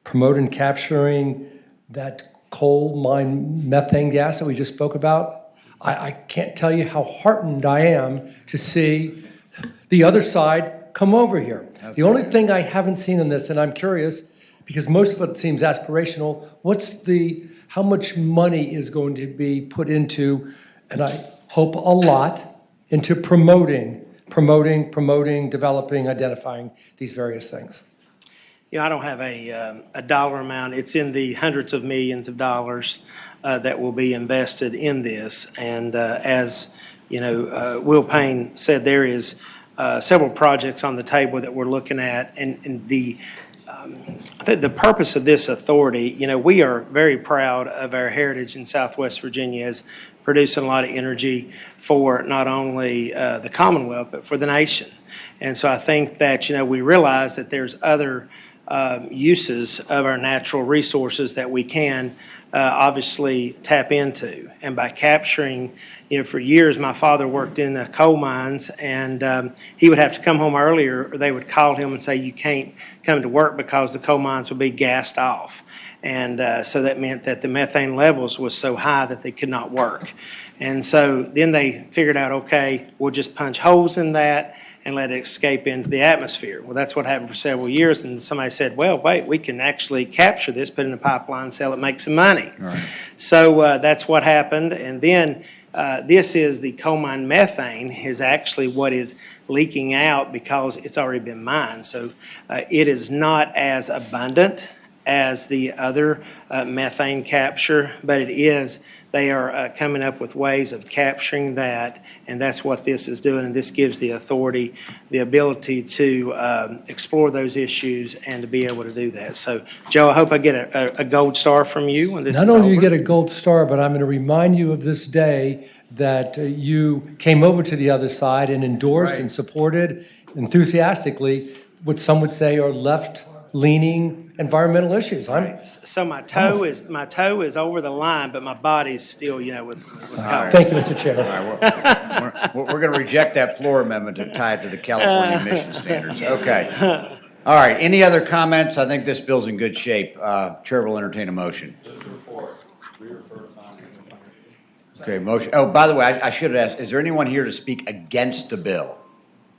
promote and capturing that coal mine methane gas that we just spoke about. I can't tell you how heartened I am to see the other side come over here. The only thing I haven't seen in this, and I'm curious, because most of it seems aspirational, how much money is going to be put into, and I hope a lot, into promoting, developing, identifying these various things? I don't have a dollar amount. It's in the hundreds of millions of dollars that will be invested in this. And as Will Payne said, there is several projects on the table that we're looking at. And I think the purpose of this authority, we are very proud of our heritage in Southwest Virginia as producing a lot of energy for not only the Commonwealth, but for the nation. And so I think that, we realize that there's other uses of our natural resources that we can obviously tap into. And by capturing, for years, my father worked in coal mines, and he would have to come home earlier, or they would call him and say, you can't come to work because the coal mines would be gassed off. And so that meant that the methane levels was so high that they could not work. And so then they figured out, okay, we'll just punch holes in that and let it escape into the atmosphere. Well, that's what happened for several years. And somebody said, well, wait, we can actually capture this, put it in a pipeline, sell it, make some money. Right. So that's what happened. And then this is the coal mine methane is actually what is leaking out because it's already been mined. So it is not as abundant as the other methane capture, but it is. They are coming up with ways of capturing that, and that's what this is doing. And this gives the authority the ability to explore those issues and to be able to do that. So, Joe, I hope I get a gold star from you when this is over. Not only do you get a gold star, but I'm going to remind you of this day that you came over to the other side and endorsed and supported enthusiastically what some would say are left-leaning environmental issues. So my toe is over the line, but my body's still, with coal. Thank you, Mr. Chair. All right, we're going to reject that floor amendment to tie it to the California emission standards. Okay. All right, any other comments? I think this bill's in good shape. Chair will entertain a motion. Okay, motion. Oh, by the way, I should have asked, is there anyone here to speak against the bill?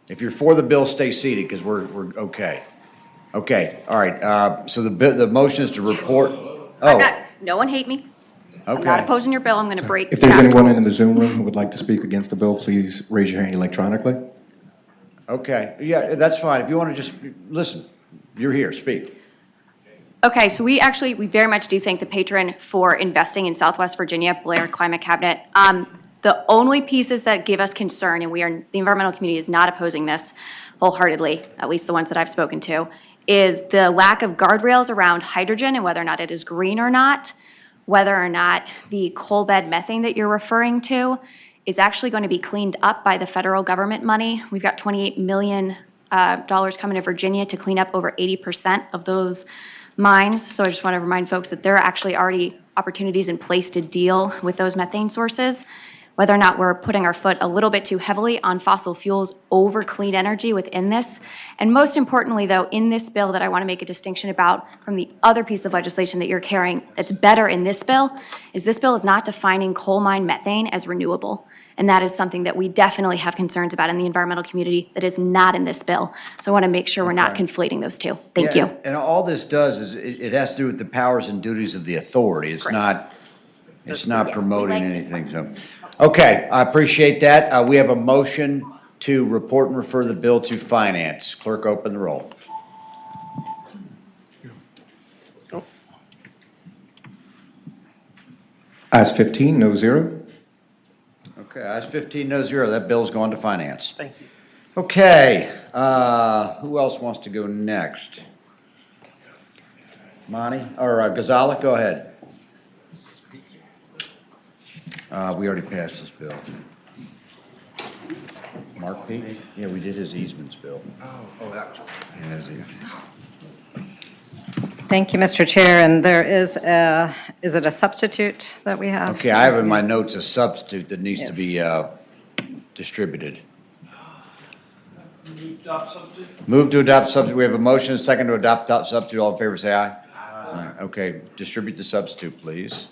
If you're for the bill, stay seated because we're okay. Okay, all right. So the motion is to report. No one hate me. Okay. I'm not opposing your bill. I'm going to break. If there's anyone in the Zoom room who would like to speak against the bill, please raise your hand electronically. Okay, yeah, that's fine. If you want to just listen, you're here, speak. Okay, so we very much do thank the patron for investing in Southwest Virginia, Blair Climate Cabinet. The only pieces that give us concern, and the environmental community is not opposing this wholeheartedly, at least the ones that I've spoken to, is the lack of guardrails around hydrogen and whether or not it is green or not, whether or not the coal bed methane that you're referring to is actually going to be cleaned up by the federal government money. We've got $28 million coming to Virginia to clean up over 80% of those mines. So I just want to remind folks that there are actually already opportunities in place to deal with those methane sources. Whether or not we're putting our foot a little bit too heavily on fossil fuels over clean energy within this. And most importantly, though, in this bill that I want to make a distinction about from the other piece of legislation that you're carrying that's better in this bill is not defining coal mine methane as renewable. And that is something that we definitely have concerns about in the environmental community that is not in this bill. So I want to make sure we're not conflating those two. Thank you. And all this does is it has to do with the powers and duties of the authority. It's not promoting anything. So. Okay, I appreciate that. We have a motion to report and refer the bill to finance. Clerk, open the roll. Ayes 15, no zero. Okay, ayes 15, no zero. That bill's going to finance. Thank you. Okay, who else wants to go next? Monty, or Ghazala, go ahead. We already passed this bill. Mark Peak? Yeah, we did his easements bill. Oh, that was. Yeah, his easement. Thank you, Mr. Chair. And there is it a substitute that we have? Okay, I have in my notes a substitute that needs to be distributed. Move to adopt substitute. We have a motion and a second to adopt substitute. All in favor, say aye. Aye. Okay, distribute the substitute, please.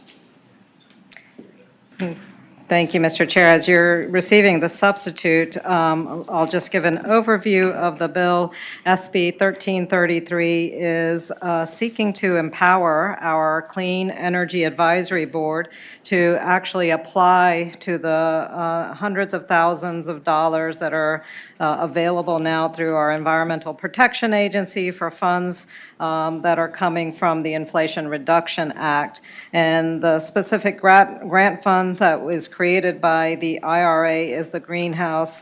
Thank you, Mr. Chair. As you're receiving the substitute, I'll just give an overview of the bill. SB 1333 is seeking to empower our Clean Energy Advisory Board to actually apply to the hundreds of thousands of dollars that are available now through our Environmental Protection Agency for funds that are coming from the Inflation Reduction Act. And the specific grant fund that was created by the IRA is the Greenhouse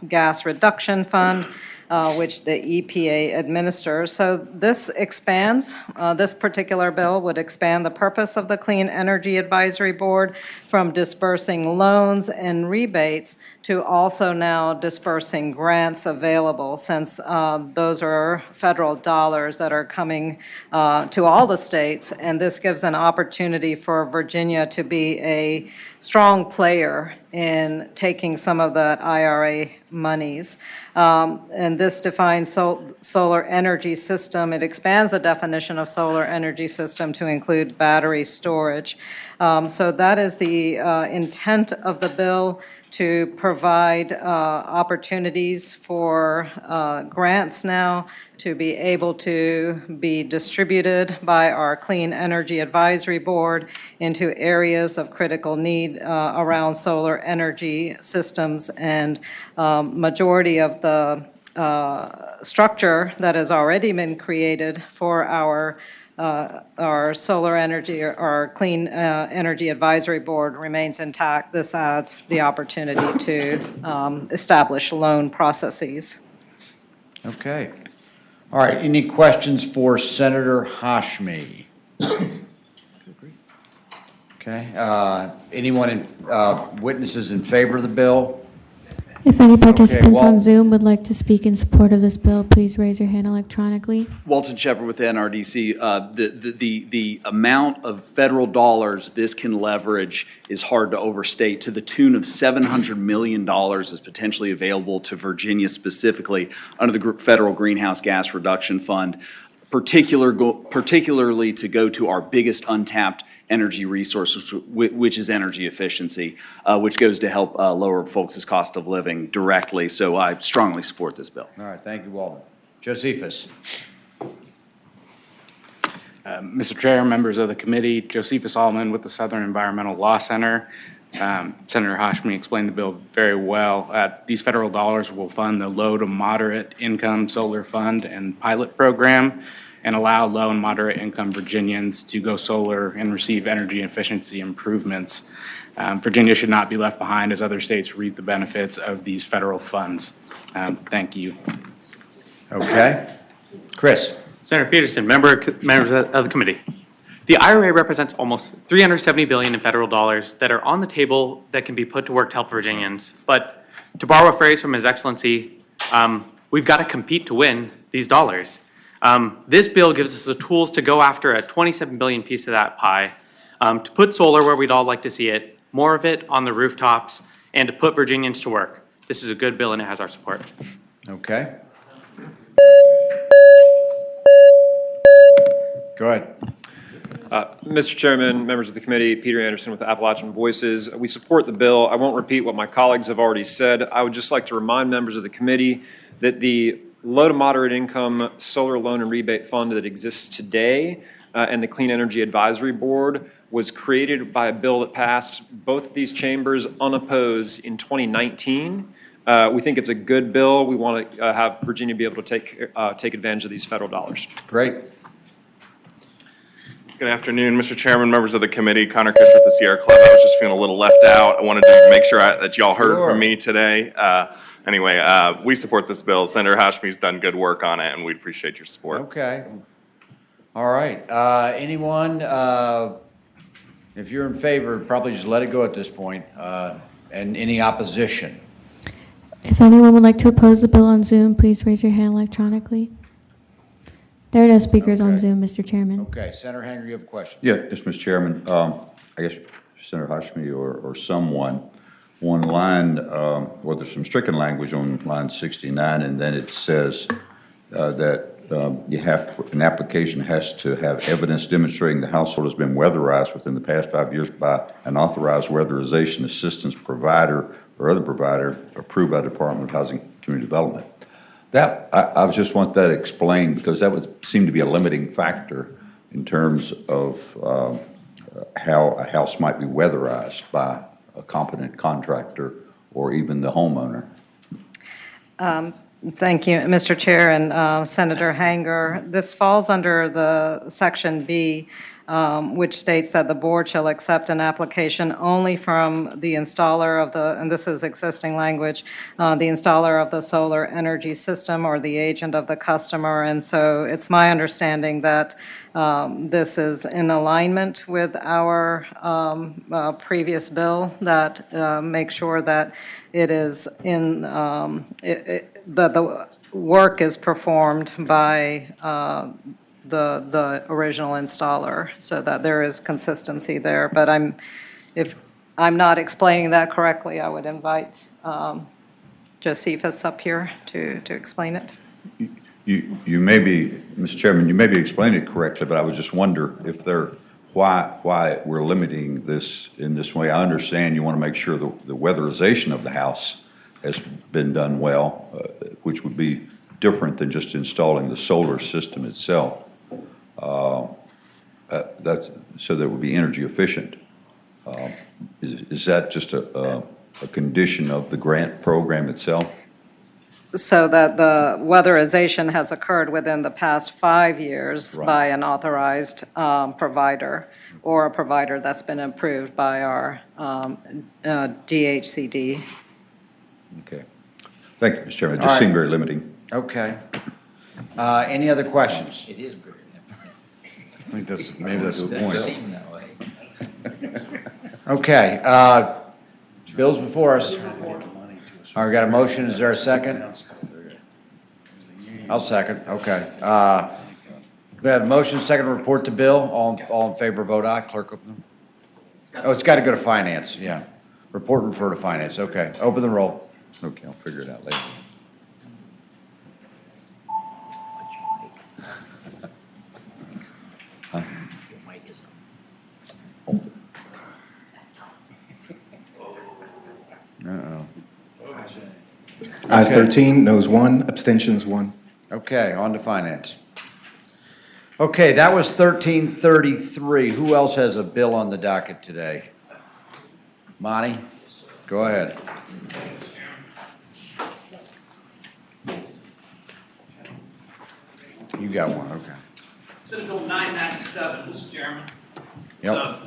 Gas Reduction Fund. which the EPA administers. So this expands, this particular bill would expand the purpose of the Clean Energy Advisory Board from dispersing loans and rebates to also now dispersing grants available, since those are federal dollars that are coming to all the states, and this gives an opportunity for Virginia to be a strong player in taking some of the IRA monies. And this defines solar energy system. It expands the definition of solar energy system to include battery storage. So that is the intent of the bill, to provide opportunities for grants now to be able to be distributed by our Clean Energy Advisory Board into areas of critical need around solar energy systems. And majority of the structure that has already been created for our solar energy, our Clean Energy Advisory Board remains intact. This adds the opportunity to establish loan processes. Okay. All right, any questions for Senator Hashmi? Okay, anyone, witnesses in favor of the bill? If any participants Walt. on Zoom would like to speak in support of this bill, please raise your hand electronically. Walton Shepherd with the NRDC. The amount of federal dollars this can leverage is hard to overstate. To the tune of $700 million is potentially available to Virginia specifically under the federal Greenhouse Gas Reduction Fund, particularly to go to our biggest untapped energy resource, which is energy efficiency, which goes to help lower folks' cost of living directly. So I strongly support this bill. All right, thank you, Walton. Josephus. Mr. Chair, members of the committee, Josephus Allman with the Southern Environmental Law Center. Senator Hashmi explained the bill very well. These federal dollars will fund the low to moderate income solar fund and pilot program, and allow low and moderate income Virginians to go solar and receive energy efficiency improvements. Virginia should not be left behind as other states reap the benefits of these federal funds. Thank you. Okay. Chris. Senator Peterson, members of the committee. The IRA represents almost $370 billion in federal dollars that are on the table that can be put to work to help Virginians. But to borrow a phrase from His Excellency, we've got to compete to win these dollars. This bill gives us the tools to go after a $27 billion piece of that pie, to put solar where we'd all like to see it, more of it on the rooftops, and to put Virginians to work. This is a good bill and it has our support. Okay. Go ahead. Mr. Chairman, members of the committee, Peter Anderson with Appalachian Voices. We support the bill. I won't repeat what my colleagues have already said. I would just like to remind members of the committee that the low to moderate income solar loan and rebate fund that exists today and the Clean Energy Advisory Board was created by a bill that passed both of these chambers unopposed in 2019. We think it's a good bill. We want to have Virginia be able to take advantage of these federal dollars. Great. Good afternoon, Mr. Chairman, members of the committee. Connor Kish with the Sierra Club. I was just feeling a little left out. I wanted to make sure that y'all heard from me today. Anyway, we support this bill. Senator Hashmi's done good work on it, and we appreciate your support. Okay. All right. Anyone, if you're in favor, probably just let it go at this point. And any opposition? If anyone would like to oppose the bill on Zoom, please raise your hand electronically. There are no speakers on Zoom, Mr. Chairman. Okay. Senator Hanger, you have a question? Yeah, yes, Mr. Chairman. I guess Senator Hashmi or someone, on line, well, there's some stricken language on line 69, and then it says that an application has to have evidence demonstrating the household has been weatherized within the past 5 years by an authorized weatherization assistance provider or other provider approved by the Department of Housing and Community Development. That, I just want that explained, because that would seem to be a limiting factor in terms of how a house might be weatherized by a competent contractor or even the homeowner. Thank you, Mr. Chair and Senator Hanger. This falls under the Section B which states that the board shall accept an application only from the installer of the, and this is existing language, the installer of the solar energy system or the agent of the customer. And so it's my understanding that this is in alignment with our previous bill that makes sure that it is in, that the work is performed by the original installer, so that there is consistency there. But if I'm not explaining that correctly, I would invite Josephus up here to explain it. You may be, Mr. Chairman, you may be explaining it correctly, but I would just wonder if why we're limiting this in this way. I understand you want to make sure the weatherization of the house has been done well, which would be different than just installing the solar system itself. That's so that it would be energy efficient. Is that just a condition of the grant program itself? So that the weatherization has occurred within the past 5 years Right. by an authorized provider or a provider that's been approved by our DHCD. Okay. Thank you, Mr. Chairman. It All just right. seemed very limiting. Okay. Any other questions? It is good. I think maybe that's the point. Okay, bills before us. All right, we got a motion. Is there a second? I'll second. Okay. We have a motion, second to report the bill. All in favor, vote aye. Clerk, open. Oh, it's got to go to finance, yeah. Report and refer to finance. Okay, open the roll. Okay, I'll figure it out later. Uh-oh. Ayes 13, noes 1, abstentions 1. Okay, on to finance. Okay, that was 1333. Who else has a bill on the docket today? Monty, go ahead. You got one, okay. Senate Bill 997, Mr. Chairman. Yep.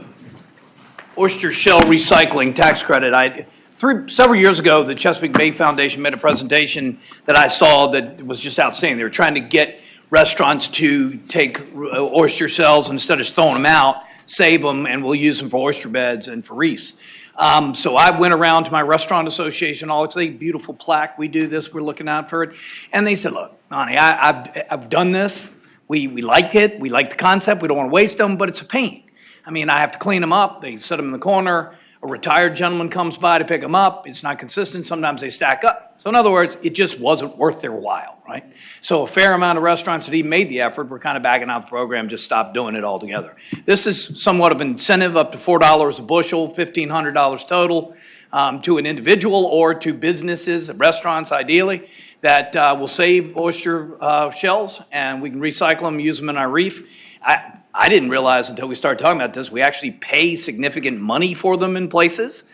Oyster shell recycling tax credit. Several years ago, the Chesapeake Bay Foundation made a presentation that I saw that was just outstanding. They were trying to get restaurants to take oyster shells instead of throwing them out, save them, and we'll use them for oyster beds and for reefs. So I went around to my restaurant association, it's a beautiful plaque. We do this, we're looking out for it. And they said, look, Monty, I've done this. We like it. We like the concept. We don't want to waste them, but it's a pain. I mean, I have to clean them up. They set them in the corner. A retired gentleman comes by to pick them up. It's not consistent. Sometimes they stack up. So in other words, it just wasn't worth their while, right? So a fair amount of restaurants that even made the effort were kind of backing out the program, just stopped doing it altogether. This is somewhat of an incentive, up to $4 a bushel, $1,500 total, to an individual or to businesses, restaurants ideally, that will save oyster shells, and we can recycle them, use them in our reef. I didn't realize until we started talking about this, we actually pay significant money for them in places.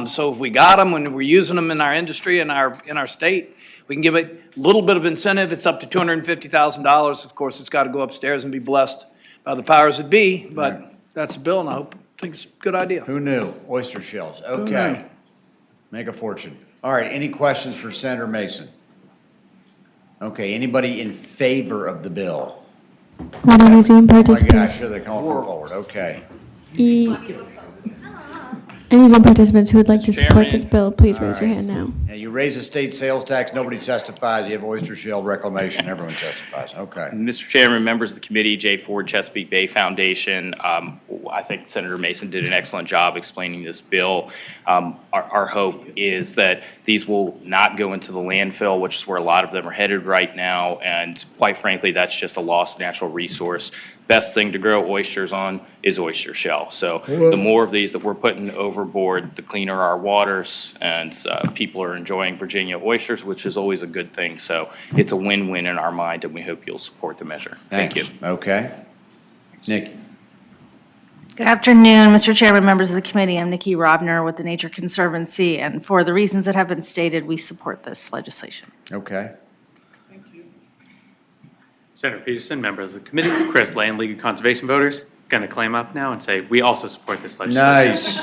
So if we got them when we're using them in our industry, in our state, we can give it a little bit of incentive. It's up to $250,000. Of course, it's got to go upstairs and be blessed by the powers that be, but that's a bill, and I think it's a good idea. Who knew? Oyster shells. Who Okay. knew? Make a fortune. All right, any questions for Senator Mason? Okay, anybody in favor of the bill? Want to resume Oh my gosh, participants? here they come forward, okay. Any Zoom participants who would like to Mr. support this Chairman. bill, please All raise your right. hand now. Now, you raise the state sales tax, nobody testifies, you have oyster shell reclamation, everyone testifies, okay. Mr. Chairman, members of the committee, Jay Ford, Chesapeake Bay Foundation. I think Senator Mason did an excellent job explaining this bill. Our hope is that these will not go into the landfill, which is where a lot of them are headed right now. And quite frankly, that's just a lost natural resource. Best thing to grow oysters on is oyster shell. So the more of these that we're putting overboard, the cleaner our waters, and people are enjoying Virginia oysters, which is always a good thing. So it's a win-win in our mind, and we hope you'll support the measure. Thank you. Okay. Nikki. Good afternoon, Mr. Chairman, members of the committee. I'm Nikki Robner with the Nature Conservancy, and for the reasons that have been stated, we support this legislation. Okay. Senator Peterson, members of the committee, Chris Land, League of Conservation Voters. going to clam up now and say, we also support this legislation. Nice.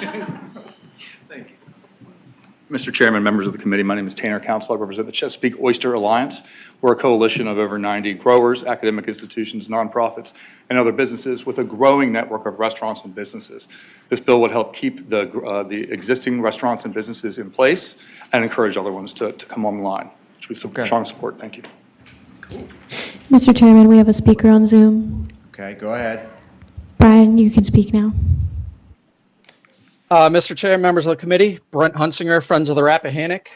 Mr. Chairman, members of the committee, my name is Tanner Council. I represent the Chesapeake Oyster Alliance. We're a coalition of over 90 growers, academic institutions, nonprofits, and other businesses with a growing network of restaurants and businesses. This bill would help keep the existing restaurants and businesses in place and encourage other ones to come online, which we strong support. Thank you. Mr. Chairman, we have a speaker on Zoom. Okay, go ahead. Brian, you can speak now. Mr. Chair, members of the committee, Brent Hunsinger, Friends of the Rappahannock.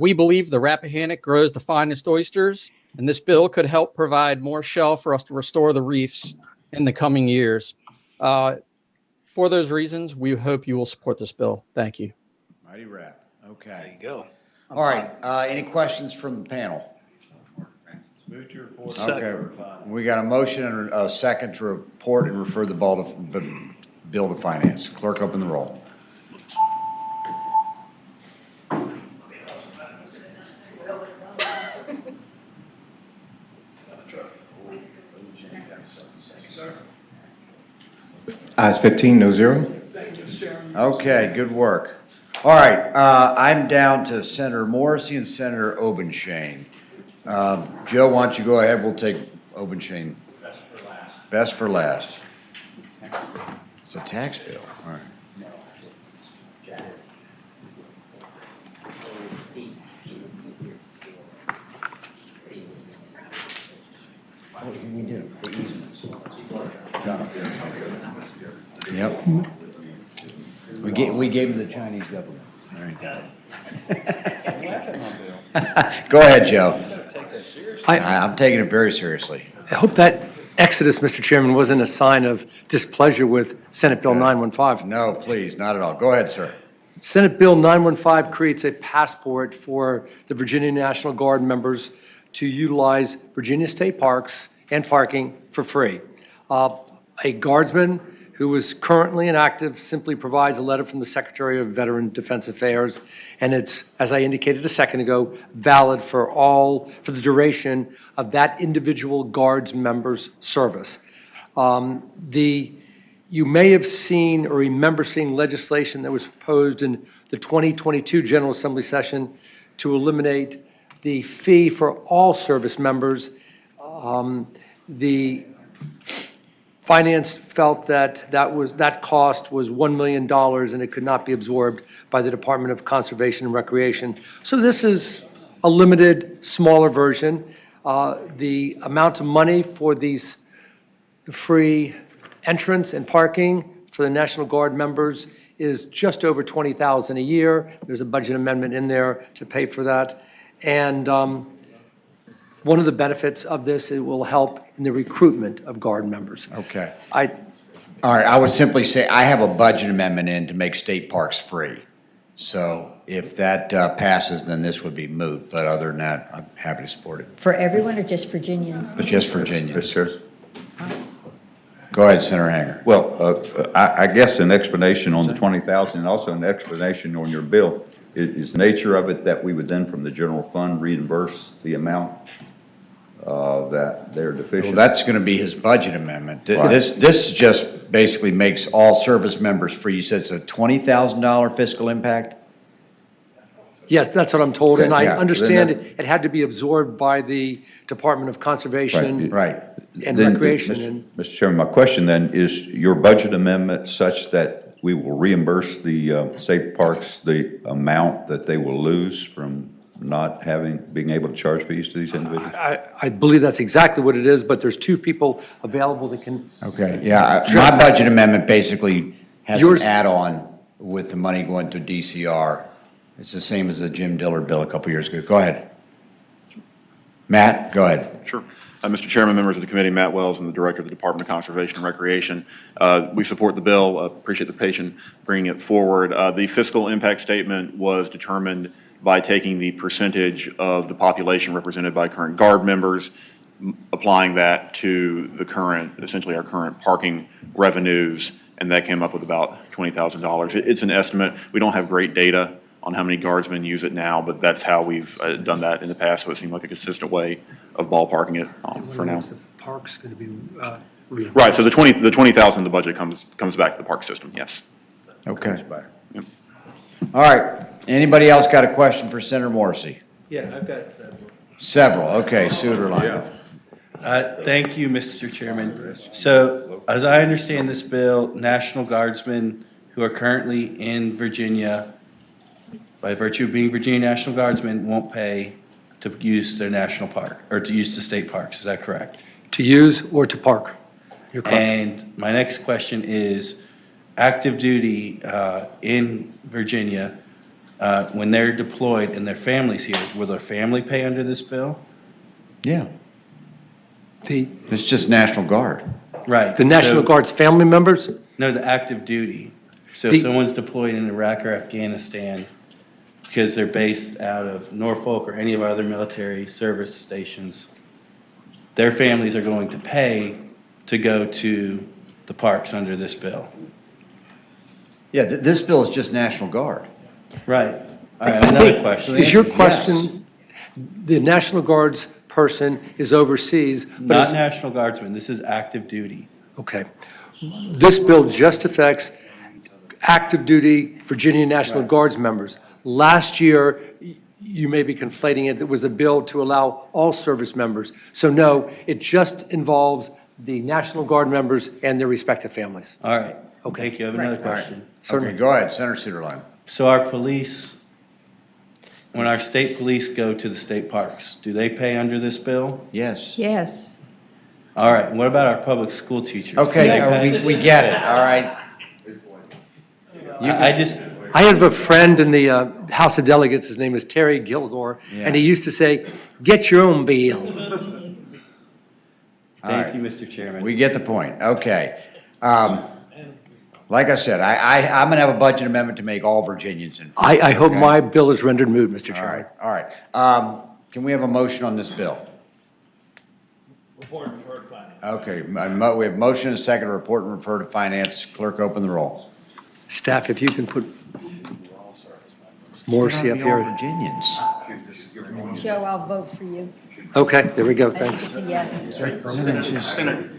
We believe the Rappahannock grows the finest oysters, and this bill could help provide more shell for us to restore the reefs in the coming years. For those reasons, we hope you will support this bill. Thank you. Mighty Rap. Okay. There you go. All right. Any questions from the panel? Move to report. Okay. We got a motion and a second to report and refer the bill to finance. Clerk, open the roll. Ayes 15, no zero. Okay, good work. All right, I'm down to Senator Morrissey and Senator Obenshain. Joe, why don't you go ahead? We'll take Obenshain. Best for last. Best for last. It's a tax bill. All right. We do. Yep. We gave him the Chinese government. There you go. Go ahead, Joe. I'm taking it very seriously. I hope that exodus, Mr. Chairman, wasn't a sign of displeasure with Senate Bill 915. No, please, not at all. Go ahead, sir. Senate Bill 915 creates a passport for the Virginia National Guard members to utilize Virginia state parks and parking for free. A guardsman who is currently inactive simply provides a letter from the Secretary of Veteran Defense Affairs, and it's, as I indicated a second ago, valid for the duration of that individual guards member's service. You may have seen or remember seeing legislation that was proposed in the 2022 General Assembly session to eliminate the fee for all service members. The Finance felt that cost was $1 million and it could not be absorbed by the Department of Conservation and Recreation. So this is a limited, smaller version. The amount of money for the free entrance and parking for the National Guard members is just over $20,000 a year. There's a budget amendment in there to pay for that. And one of the benefits of this, it will help in the recruitment of Guard members. Okay. All right, I would simply say I have a budget amendment in to make state parks free. So if that passes, then this would be moot. But other than that, I'm happy to support it. For everyone or just Virginians? But just Virginians. Yes, go ahead, Senator Hanger. Well, I guess an explanation on the 20,000 and also an explanation on your bill is the nature of it that we would then from the general fund reimburse the amount that they're deficient. Well, that's going to be his budget amendment. Right. This just basically makes all service members free. You said it's a $20,000 fiscal impact? Yes, that's what I'm told, Okay, and I yeah. understand it had to be absorbed by the Department of Conservation and Recreation. Mr. Chairman, my question then is your budget amendment such that we will reimburse the state parks the amount that they will lose from not being able to charge fees to these individuals? I believe that's exactly what it is, but there's two people available that can. Okay, yeah, my budget amendment basically has an add-on with the money going to DCR. It's the same as the Jim Dillard bill a couple years ago. Go ahead. Matt, go ahead. Sure. Mr. Chairman, members of the committee, Matt Wells, I'm the Director of the Department of Conservation and Recreation. We support the bill, appreciate the patient bringing it forward. The fiscal impact statement was determined by taking the percentage of the population represented by current Guard members, applying that to the current, essentially our current parking revenues, and that came up with about $20,000. It's an estimate. We don't have great data on how many Guardsmen use it now, but that's how we've done that in the past, so it seemed like a consistent way of ballparking it for now. The park's going to be Right, so the 20,000 in the budget comes back to the park system, yes. Okay. All right. Anybody else got a question for Senator Morrissey? Yeah, I've got several. Several. Okay, Suderline. Thank you, Mr. Chairman. So, as I understand this bill, National Guardsmen who are currently in Virginia, by virtue of being Virginia National Guardsmen, won't pay to use their national park, or to use the state parks. Is that correct? To use or to park. You're correct. And my next question is, active duty in Virginia, when they're deployed and their families here, will their family pay under this bill? Yeah. It's just National Guard. Right. The National Guard's family members? No, the active duty. So if someone's deployed in Iraq or Afghanistan because they're based out of Norfolk or any of our other military service stations, their families are going to pay to go to the parks under this bill. Yeah, this bill is just National Guard. Right. All right, another question. Is your question, the National Guard's person is overseas? But Not National Guardsmen, this is active duty. Okay. This bill just affects active duty Virginia National Guards members. Last year, you may be conflating it, there was a bill to allow all service members. So no, it just involves the National Guard members and their respective families. All right. Okay. Thank you. I have another question. Okay, go ahead, Senator Suderline. So our police, when our state police go to the state parks, do they pay under this bill? Yes. Yes. All right, and what about our public school teachers? Okay, we get it, all right. I have a friend in the House of Delegates, his name is Terry Gilgore, and he used to say, "Get your own bill." Thank you, Mr. Chairman. We get the point, okay. Like I said, I'm gonna have a budget amendment to make all Virginians in. I hope my bill is rendered moot, Mr. Chairman. All right. Can we have a motion on this bill? Report and refer to finance. Okay, we have motion and a second, report and refer to finance. Clerk, open the roll. Staff, if you can put Morrissey up here. Virginians. Joe, I'll vote for you. Okay, there we go, I think thanks. it's a yes. Senator.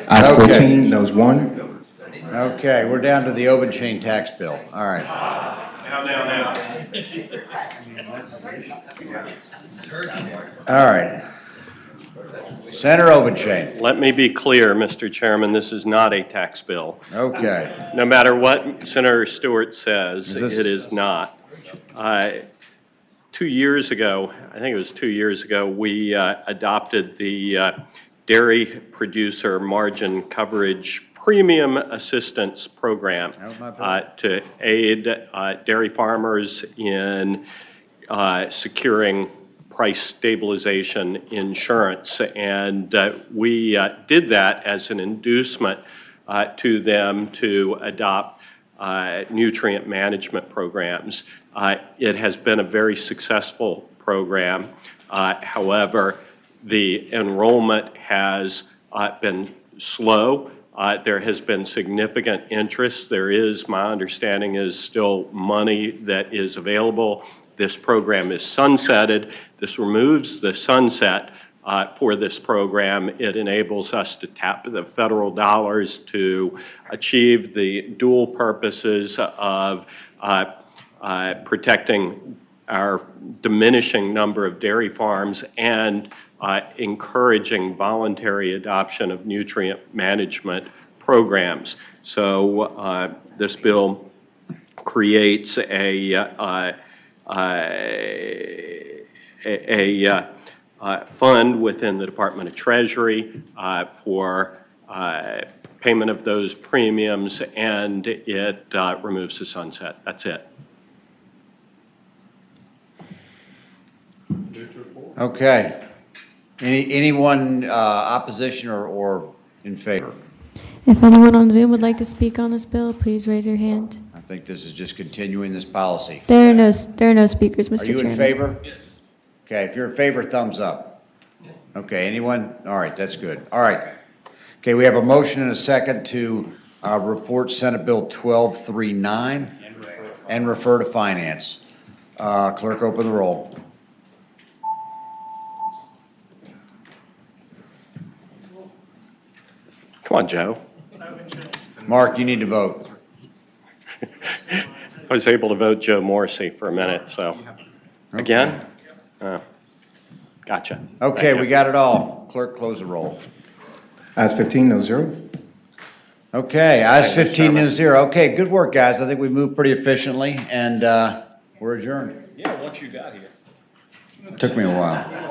Ayes 14, noes 1. Okay, we're down to the open chain tax bill. All right. All right. Senator Obenshain. Let me be clear, Mr. Chairman, this is not a tax bill. Okay. No matter what Senator Stewart says, it is not. 2 years ago, I think it was 2 years ago, we adopted the Dairy Producer Margin Coverage Premium Assistance Program to aid dairy farmers in securing price stabilization insurance. And we did that as an inducement to them to adopt nutrient management programs. It has been a very successful program. However, the enrollment has been slow. There has been significant interest. There is, my understanding is, still money that is available. This program is sunsetted. This removes the sunset for this program. It enables us to tap the federal dollars to achieve the dual purposes of protecting our diminishing number of dairy farms and encouraging voluntary adoption of nutrient management programs. So this bill creates a fund within the Department of Treasury for payment of those premiums, and it removes the sunset. That's it. Okay. Anyone opposition or in favor? If anyone on Zoom would like to speak on this bill, please raise your hand. I think this is just continuing this policy. There are no speakers, Mr. Are you Chairman. in favor? Yes. Okay, if you're in favor, thumbs up. Okay, anyone? All right, that's good. All right. Okay, we have a motion and a second to report Senate Bill 1239 and refer to finance. Clerk, open the roll. Come on, Joe. Mark, you need to vote. I was able to vote Joe Morrissey for a minute, so. Again? Oh, gotcha. Okay, Thank you. we got it all. Clerk, close the roll. Ayes 15, no zero. Okay, ayes Thank you, 15 to Chairman. 0. Okay, good work, guys. I think we moved pretty efficiently, and we're adjourned. Yeah, once you got here. Took me a while.